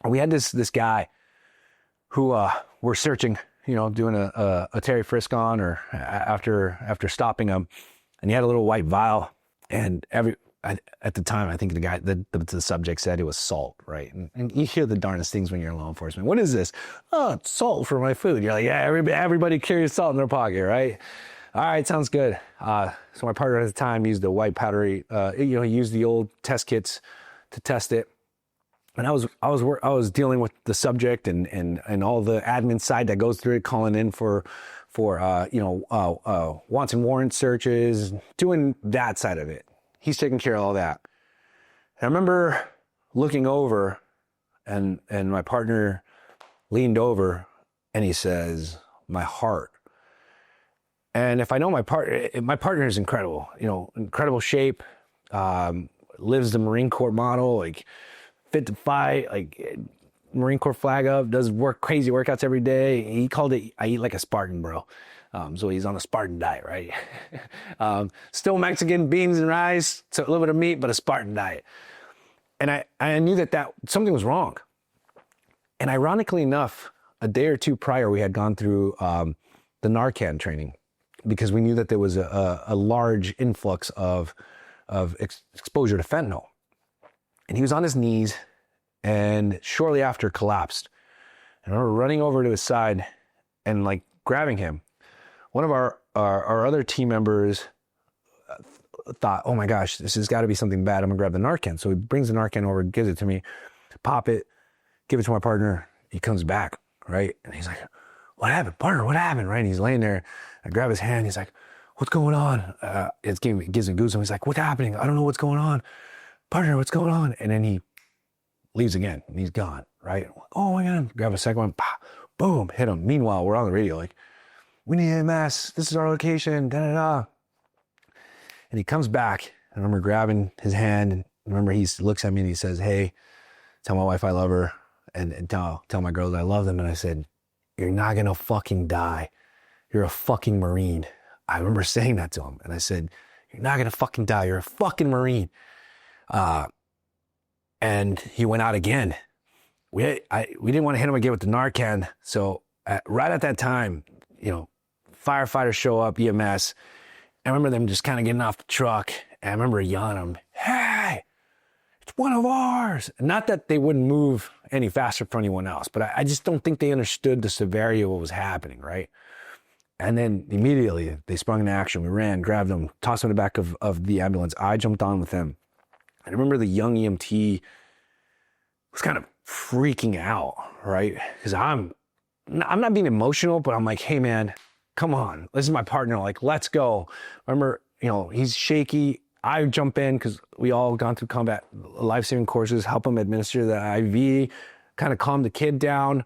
We had this guy who we're searching, doing a Terry frisk on or after stopping him. And he had a little white vial, and at the time, I think the guy, the subject said it was salt, right? And you hear the darndest things when you're in law enforcement. What is this? Oh, it's salt for my food. You're like, yeah, everybody carries salt in their pocket, right? All right, sounds good. So my partner at the time used the white powdery, he used the old test kits to test it. And I was dealing with the subject and all the admin side that goes through it, calling in for wants and warrant searches, doing that side of it. He's taking care of all that. And I remember looking over, and my partner leaned over, and he says, "My heart." And if I know my partner is incredible, incredible shape, lives the Marine Corps model, like fit to fight, like Marine Corps flag up, does crazy workouts every day. He called it, "I eat like a Spartan, bro." So he's on a Spartan diet, right? Still Mexican, beans and rice, so a little bit of meat, but a Spartan diet. And I knew that something was wrong. And ironically enough, a day or two prior, we had gone through the Narcan training, because we knew that there was a large influx of exposure to fentanyl. And he was on his knees and shortly after collapsed. And I remember running over to his side and like grabbing him. One of our other team members thought, "Oh my gosh, this has got to be something bad. I'm gonna grab the Narcan." So he brings the Narcan over, gives it to me, pop it, give it to my partner. He comes back, right? And he's like, "What happened, partner? What happened?" Right? And he's laying there. I grab his hand. He's like, "What's going on?" It gives him goosebumps. He's like, "What's happening? I don't know what's going on. Partner, what's going on?" And then he leaves again, and he's gone, right? "Oh my God." Grab a second one, pop, boom, hit him. Meanwhile, we're on the radio like, "We need EMS. This is our location, da-da-da." And he comes back. I remember grabbing his hand, and remember he looks at me and he says, "Hey, tell my wife I love her, and tell my girls I love them." And I said, "You're not gonna fucking die. You're a fucking Marine." I remember saying that to him. And I said, "You're not going to fucking die. You're a fucking Marine." And he went out again. We didn't want to hit him again with the Narcan. So right at that time, firefighters show up, EMS. I remember them just kind of getting off the truck. And I remember yelling at them, "Hey, it's one of ours." Not that they wouldn't move any faster for anyone else, but I just don't think they understood the severity of what was happening, right? And then immediately they sprung into action. We ran, grabbed them, tossed them in the back of the ambulance. I jumped on with them. I remember the young EMT was kind of freaking out, right? Because I'm not being emotional, but I'm like, "Hey man, come on. This is my partner. Like, let's go." Remember, he's shaky. I jump in because we all gone through combat life-saving courses, help him administer the IV, kind of calm the kid down.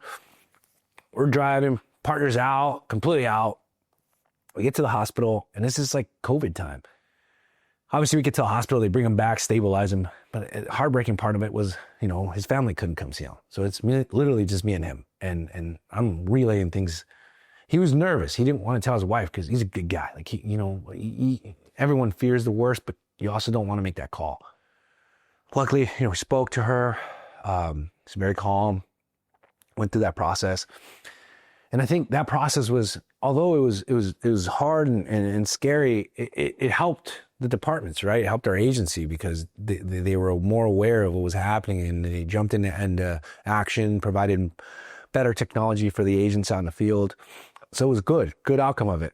We're driving, partner's out, completely out. We get to the hospital, and this is like COVID time. Obviously, we get to the hospital, they bring him back, stabilize him. But the heartbreaking part of it was, his family couldn't come see him. So it's literally just me and him. And I'm relaying things. He was nervous. He didn't want to tell his wife because he's a good guy. Like, everyone fears the worst, but you also don't want to make that call. Luckily, we spoke to her. She's very calm. Went through that process. And I think that process was, although it was hard and scary, it helped the departments, right? It helped our agency because they were more aware of what was happening, and they jumped into action, provided better technology for the agents out in the field. So it was good outcome of it.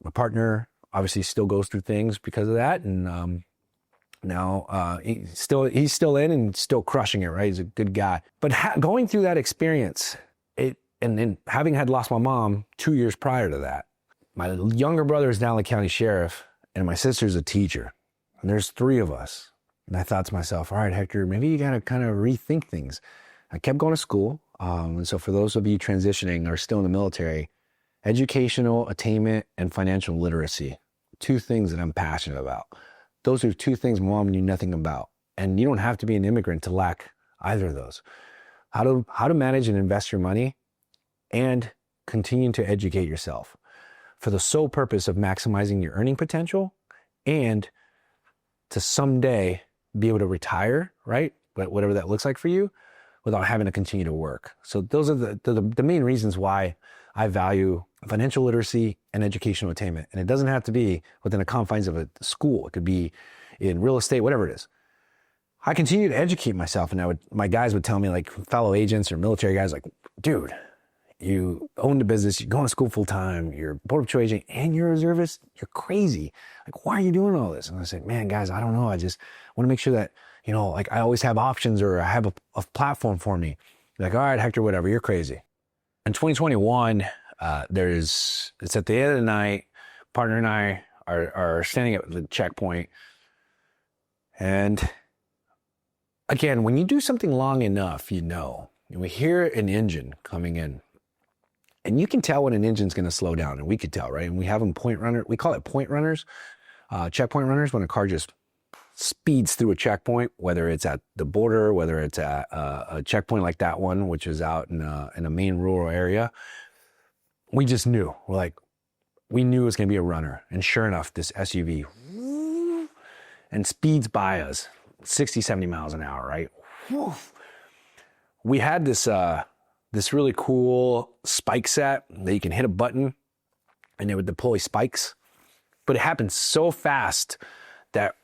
My partner obviously still goes through things because of that, and now he's still in and still crushing it, right? He's a good guy. But going through that experience, and then having had lost my mom 2 years prior to that, my younger brother is now the county sheriff, and my sister's a teacher. And there's 3 of us. And I thought to myself, all right, Hector, maybe you got to kind of rethink things. I kept going to school. And so for those of you transitioning or still in the military, educational attainment and financial literacy, 2 things that I'm passionate about. Those are 2 things mom knew nothing about. And you don't have to be an immigrant to lack either of those. How to manage and invest your money, and continue to educate yourself for the sole purpose of maximizing your earning potential and to someday be able to retire, right? But whatever that looks like for you, without having to continue to work. So those are the main reasons why I value financial literacy and educational attainment. And it doesn't have to be within the confines of a school. It could be in real estate, whatever it is. I continue to educate myself, and my guys would tell me, like fellow agents or military guys, like, "Dude, you own the business, you're going to school full time, you're a Border Patrol agent, and you're a reservist. You're crazy. Like, why are you doing all this?" And I said, "Man, guys, I don't know. I just want to make sure that, like I always have options, or I have a platform for me." Like, "All right, Hector, whatever, you're crazy." In 2021, it's at the end of the night, partner and I are standing at the checkpoint, and again, when you do something long enough, and we hear an engine coming in, and you can tell when an engine's going to slow down, and we could tell, right? And we have them we call it point runners, checkpoint runners, when a car just speeds through a checkpoint, whether it's at the border, whether it's at a checkpoint like that one, which is out in a main rural area. We just knew. We knew it was going to be a runner. And sure enough, this SUV and speeds by us 60, 70 miles an hour, right? We had this really cool spike set that you can hit a button and it would deploy spikes. But it happened so fast that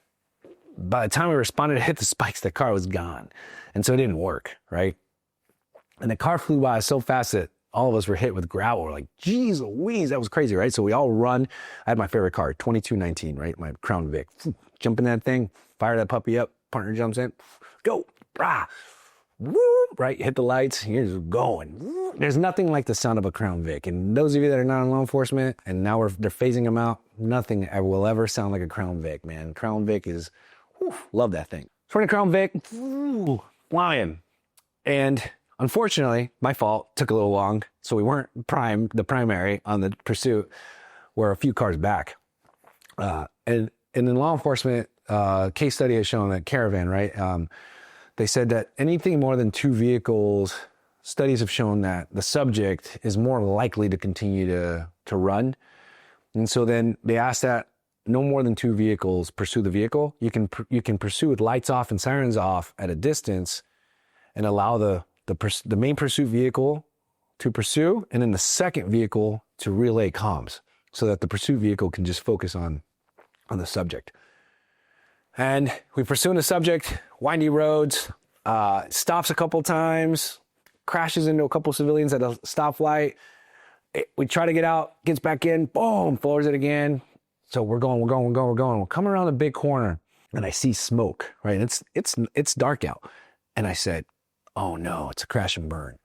by the time we responded to hit the spikes, the car was gone. And so it didn't work, right? And the car flew by so fast that all of us were hit with gravel. We're like, geez Louise, that was crazy, right? So we all run. I had my favorite car, 2219, right? My Crown Vic. Jump in that thing, fire that puppy up, partner jumps in, go, rah, woo, right? Hit the lights, you're just going. There's nothing like the sound of a Crown Vic. And those of you that are not in law enforcement, and now they're phasing them out, nothing will ever sound like a Crown Vic, man. Crown Vic is, love that thing. So we're in a Crown Vic, flying. And unfortunately, my fault, took a little long, so we weren't the primary on the pursuit. We're a few cars back. And in law enforcement, case study has shown that caravan, right? They said that anything more than 2 vehicles, studies have shown that the subject is more likely to continue to run. And so then they asked that no more than 2 vehicles pursue the vehicle. You can pursue with lights off and sirens off at a distance and allow the main pursuit vehicle to pursue, and then the second vehicle to relay comms so that the pursuit vehicle can just focus on the subject. And we pursue the subject, windy roads, stops a couple times, crashes into a couple civilians at a stoplight. We try to get out, gets back in, boom, floors it again. So we're going. We're coming around a big corner and I see smoke, right? It's dark out. And I said, oh no, it's a crash and burn.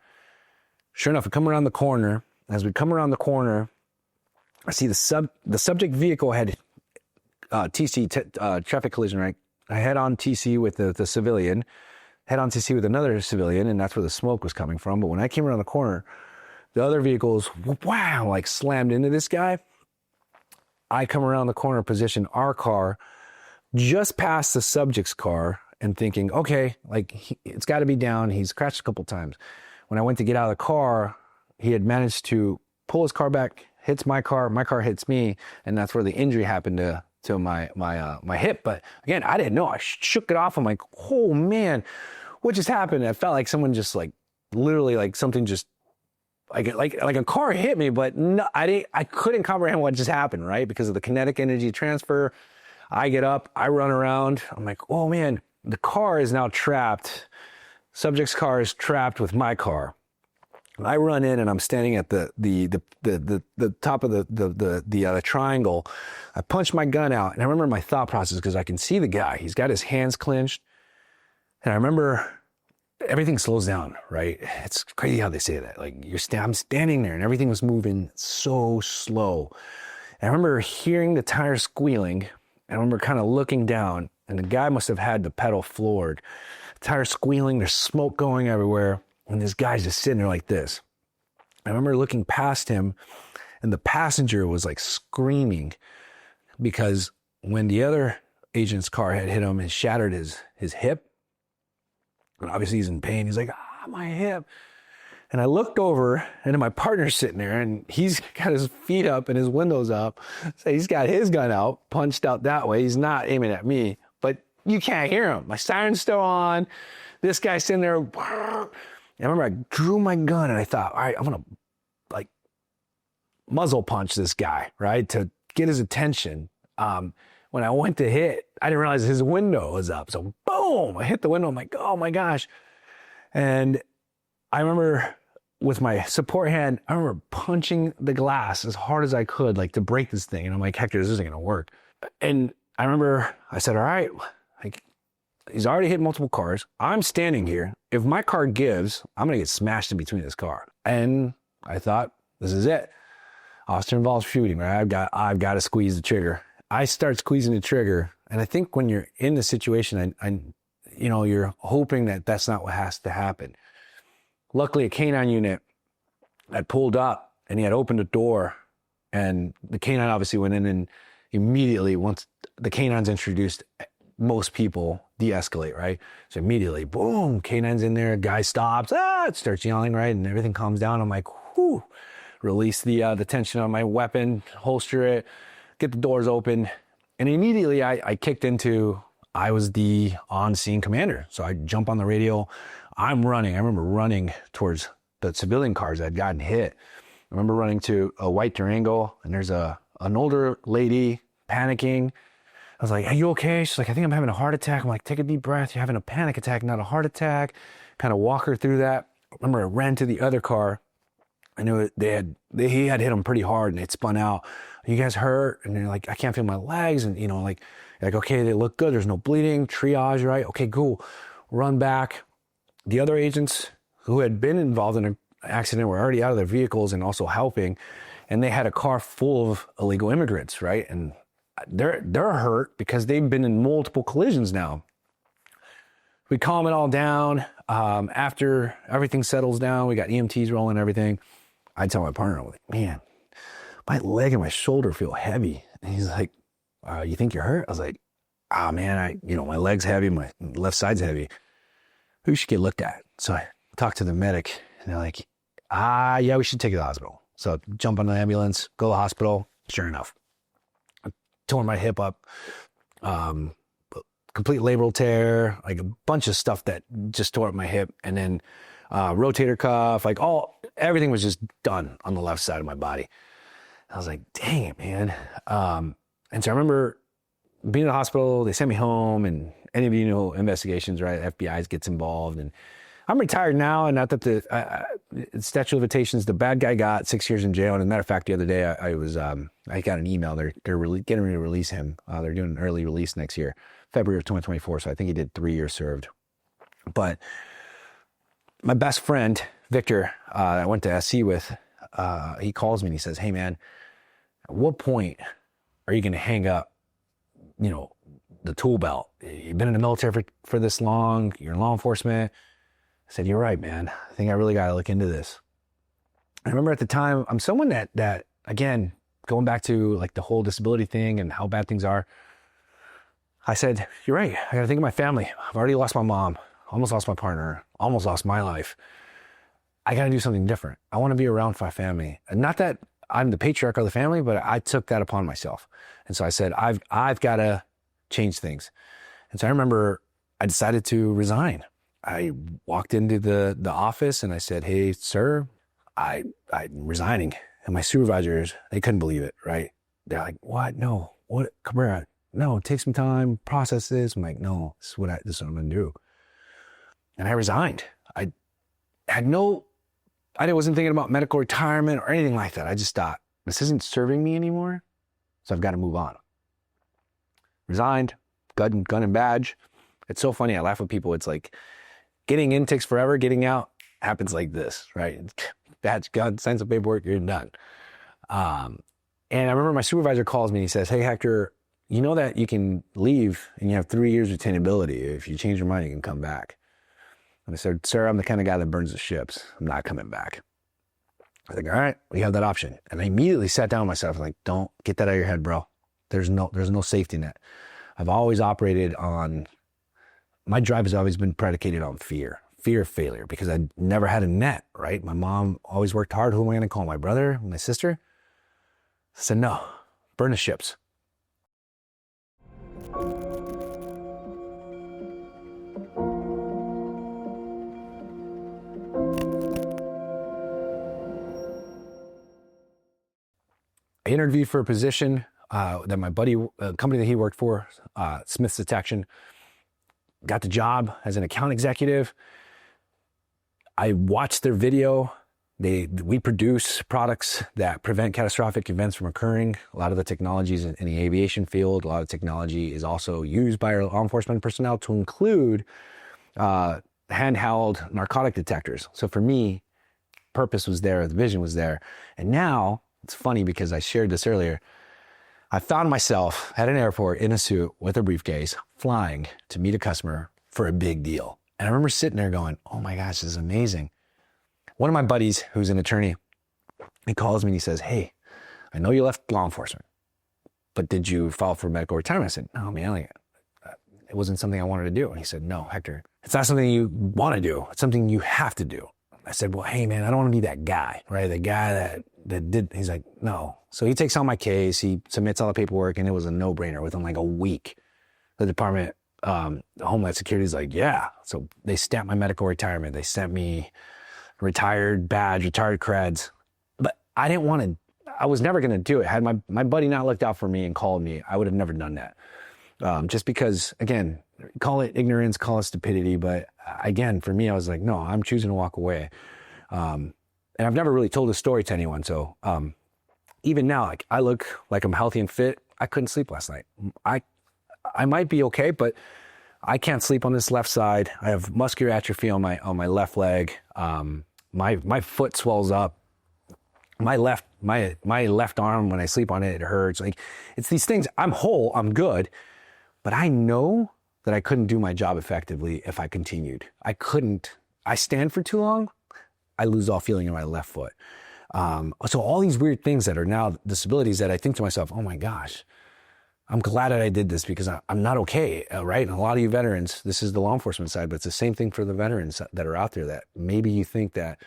Sure enough, we come around the corner. As we come around the corner, I see the subject vehicle had TC, traffic collision, right? I head on TC with the civilian, head on TC with another civilian, and that's where the smoke was coming from. But when I came around the corner, the other vehicles, wow, like slammed into this guy. I come around the corner, position our car just past the subject's car and thinking, okay, like it's got to be down. He's crashed a couple times. When I went to get out of the car, he had managed to pull his car back, hits my car hits me, and that's where the injury happened to my hip. But again, I didn't know. I shook it off. I'm like, oh man, what just happened? I felt like someone just like literally like something just like a car hit me, but no, I couldn't comprehend what just happened, right? Because of the kinetic energy transfer. I get up, I run around. I'm like, oh man, the car is now trapped. Subject's car is trapped with my car. I run in and I'm standing at the top of the triangle. I punch my gun out, and I remember my thought process because I can see the guy. He's got his hands clenched, and I remember everything slows down. Right? It's crazy how they say that. Like I'm standing there, and everything was moving so slow. And I remember hearing the tires squealing, and I remember kind of looking down, and the guy must have had the pedal floored. The tires squealing. There's smoke going everywhere. And this guy's just sitting there like this. I remember looking past him, and the passenger was like screaming because when the other agent's car had hit him and shattered his hip, and obviously he's in pain. He's like, my hip. And I looked over, and then my partner's sitting there, and he's got his feet up and his windows up. So he's got his gun out, punched out that way. He's not aiming at me, but you can't hear him. My siren's still on. This guy's sitting there. I remember I drew my gun and I thought, all right, I'm going to like muzzle punch this guy, right? To get his attention. When I went to hit, I didn't realize his window was up. So boom, I hit the window. I'm like, oh my gosh. And I remember with my support hand, I remember punching the glass as hard as I could, like to break this thing. And I'm like, Hector, this isn't going to work. And I remember I said, all right, like, he's already hit multiple cars. I'm standing here. If my car gives, I'm going to get smashed in between this car. And I thought, this is it. Officer involved shooting, right? I've got to squeeze the trigger. I start squeezing the trigger. And I think when you're in the situation, you're hoping that that's not what has to happen. Luckily, a canine unit had pulled up and he had opened a door, and the canine obviously went in, and immediately, once the canine's introduced, most people de-escalate, right? So immediately, boom, canine's in there, guy stops, it starts yelling, right? And everything calms down. I'm like, whew, release the tension on my weapon, holster it, get the doors open. And immediately I kicked into, I was the on-scene commander. So I jump on the radio, I'm running. I remember running towards the civilian cars that had gotten hit. I remember running to a white Durango, and there's an older lady panicking. I was like, are you okay? She's like, I think I'm having a heart attack. I'm like, take a deep breath. You're having a panic attack, not a heart attack. Kind of walk her through that. I remember I ran to the other car. I knew he had hit him pretty hard, and it spun out. Are you guys hurt? And they're like, I can't feel my legs. And, like, okay, they look good. There's no bleeding. Triage, right? Okay, cool. Run back. The other agents who had been involved in an accident were already out of their vehicles and also helping. And they had a car full of illegal immigrants, right? And they're hurt because they've been in multiple collisions now. We calm it all down. After everything settles down, we got EMTs rolling and everything. I tell my partner, I'm like, man, my leg and my shoulder feel heavy. And he's like, you think you're hurt? I was like, man, my leg's heavy, my left side's heavy. We should get looked at. So I talked to the medic, and they're like, yeah, we should take you to the hospital. So jump on the ambulance, go to the hospital. Sure enough, I tore my hip up, complete labral tear, like a bunch of stuff that just tore up my hip, and then rotator cuff, like everything was just done on the left side of my body. I was like, dang it, man. And so I remember being in the hospital, they sent me home, and any of you know investigations, right? FBI gets involved, and I'm retired now, and not that the statute of limitations, the bad guy got 6 years in jail. And as a matter of fact, the other day I got an email. They're getting ready to release him. They're doing an early release next year, February of 2024. So I think he did 3 years served. But my best friend, Victor, I went to SC with, he calls me and he says, hey man, at what point are you going to hang up, the tool belt? You've been in the military for this long, you're in law enforcement. I said, you're right, man. I think I really got to look into this. I remember at the time, I'm someone that again, going back to like the whole disability thing and how bad things are, I said, you're right. I got to think of my family. I've already lost my mom, almost lost my partner, almost lost my life. I got to do something different. I want to be around for my family. And not that I'm the patriarch of the family, but I took that upon myself. And so I said, I've got to change things. And so I remember I decided to resign. I walked into the office and I said, hey, sir, I'm resigning. And my supervisors, they couldn't believe it, right? They're like, what? No, what? Cabrera, no, take some time, process this. I'm like, no, this is what I'm going to do. And I resigned. I wasn't thinking about medical retirement or anything like that. I just thought, this isn't serving me anymore, so I've got to move on. Resigned, gun and badge. It's so funny. I laugh with people. It's like getting in takes forever. Getting out happens like this, right? Badge, gun, sign some paperwork, you're done. And I remember my supervisor calls me and he says, hey, Hector, you know that you can leave and you have 3 years retainability. If you change your mind, you can come back. And I said, sir, I'm the kind of guy that burns the ships. I'm not coming back. I think, all right, we have that option. And I immediately sat down with myself like, don't get that out of your head, bro. There's no safety net. I've always operated on, my drive has always been predicated on fear of failure, because I never had a net, right? My mom always worked hard. Who am I going to call? My brother, my sister? I said, no, burn the ships. I interviewed for a position that my buddy, company that he worked for, Smith's Detection, got the job as an account executive. I watched their video. We produce products that prevent catastrophic events from occurring. A lot of the technologies in the aviation field, a lot of technology is also used by our law enforcement personnel, to include handheld narcotic detectors. So for me, purpose was there, the vision was there. And now, it's funny because I shared this earlier, I found myself at an airport in a suit with a briefcase, flying to meet a customer for a big deal. And I remember sitting there going, oh my gosh, this is amazing. One of my buddies, who's an attorney, he calls me and he says, hey, I know you left law enforcement, but did you file for medical retirement? I said, no, man, it wasn't something I wanted to do. And he said, no, Hector, it's not something you want to do. It's something you have to do. I said, well, hey, man, I don't want to be that guy, right? The guy that did, he's like, no. So he takes on my case, he submits all the paperwork, and it was a no-brainer. Within like a week, the Department of Homeland Security is like, yeah. So they stamped my medical retirement. They sent me retired badge, retired creds. But I didn't want to, I was never going to do it. Had my buddy not looked out for me and called me, I would have never done that. Just because, again, call it ignorance, call it stupidity. But again, for me, I was like, no, I'm choosing to walk away. And I've never really told this story to anyone. So even now, like, I look like I'm healthy and fit. I couldn't sleep last night. I might be okay, but I can't sleep on this left side. I have muscular atrophy on my left leg. My foot swells up. My left arm, when I sleep on it, it hurts. Like, it's these things. I'm whole, I'm good, but I know that I couldn't do my job effectively if I continued. I stand for too long, I lose all feeling in my left foot. So all these weird things that are now disabilities that I think to myself, oh my gosh, I'm glad that I did this because I'm not okay, right? And a lot of you veterans, this is the law enforcement side, but it's the same thing for the veterans that are out there, that maybe you think that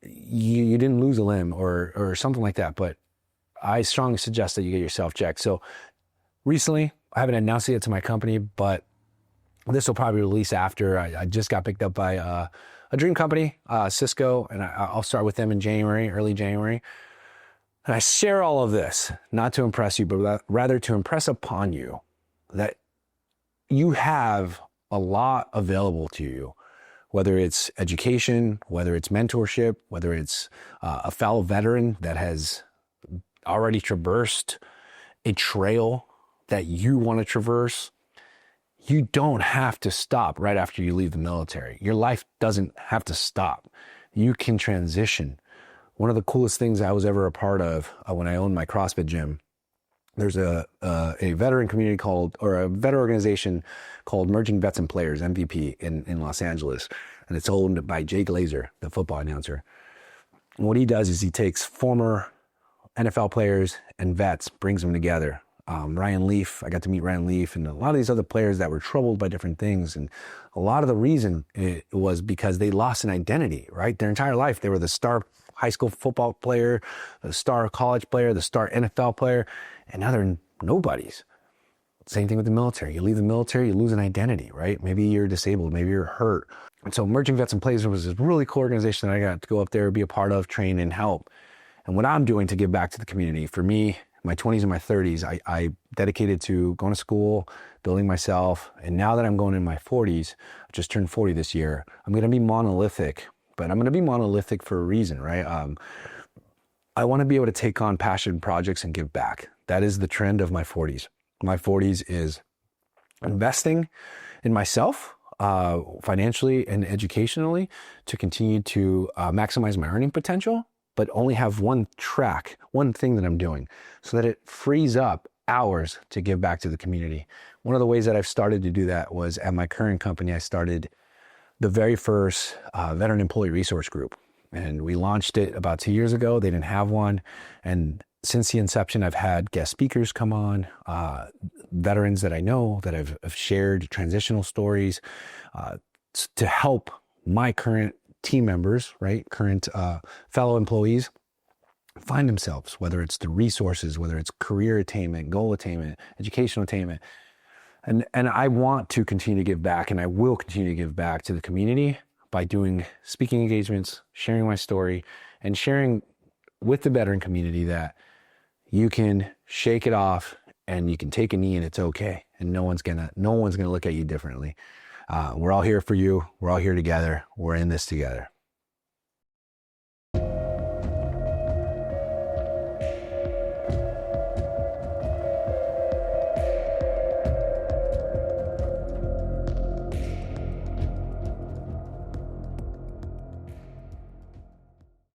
you didn't lose a limb or something like that, but I strongly suggest that you get yourself checked. So recently, I haven't announced it yet to my company, but this will probably release after. I just got picked up by a dream company, Cisco, and I'll start with them in January, early January. And I share all of this, not to impress you, but rather to impress upon you that you have a lot available to you, whether it's education, whether it's mentorship, whether it's a fellow veteran that has already traversed a trail that you want to traverse. You don't have to stop right after you leave the military. Your life doesn't have to stop. You can transition. One of the coolest things I was ever a part of when I owned my CrossFit gym, there's a veteran community a veteran organization called Emerging Vets and Players, MVP, in Los Angeles. And it's owned by Jay Glazer, the football announcer. And what he does is he takes former NFL players and vets, brings them together. Ryan Leaf, I got to meet Ryan Leaf and a lot of these other players that were troubled by different things. And a lot of the reason it was because they lost an identity, right? Their entire life, they were the star high school football player, the star college player, the star NFL player, and now they're nobodies. Same thing with the military. You leave the military, you lose an identity, right? Maybe you're disabled, maybe you're hurt. And so Emerging Vets and Players was this really cool organization that I got to go up there, be a part of, train, and help. And what I'm doing to give back to the community, for me, my 20s and my 30s, I dedicated to going to school, building myself. And now that I'm going in my 40s, I just turned 40 this year, I'm going to be monolithic, but I'm going to be monolithic for a reason, right? I want to be able to take on passion projects and give back. That is the trend of my 40s. My 40s is investing in myself, financially and educationally, to continue to maximize my earning potential, but only have one thing that I'm doing, so that it frees up hours to give back to the community. One of the ways that I've started to do that was at my current company. I started the very first veteran employee resource group, and we launched it about 2 years ago. They didn't have one. And since the inception, I've had guest speakers come on, veterans that I know that have shared transitional stories to help my current team members, right? Current fellow employees find themselves, whether it's the resources, whether it's career attainment, goal attainment, educational attainment. And I want to continue to give back, and I will continue to give back to the community by doing speaking engagements, sharing my story, and sharing with the veteran community that you can shake it off and you can take a knee and it's okay. And no one's gonna look at you differently. We're all here for you. We're all here together. We're in this together.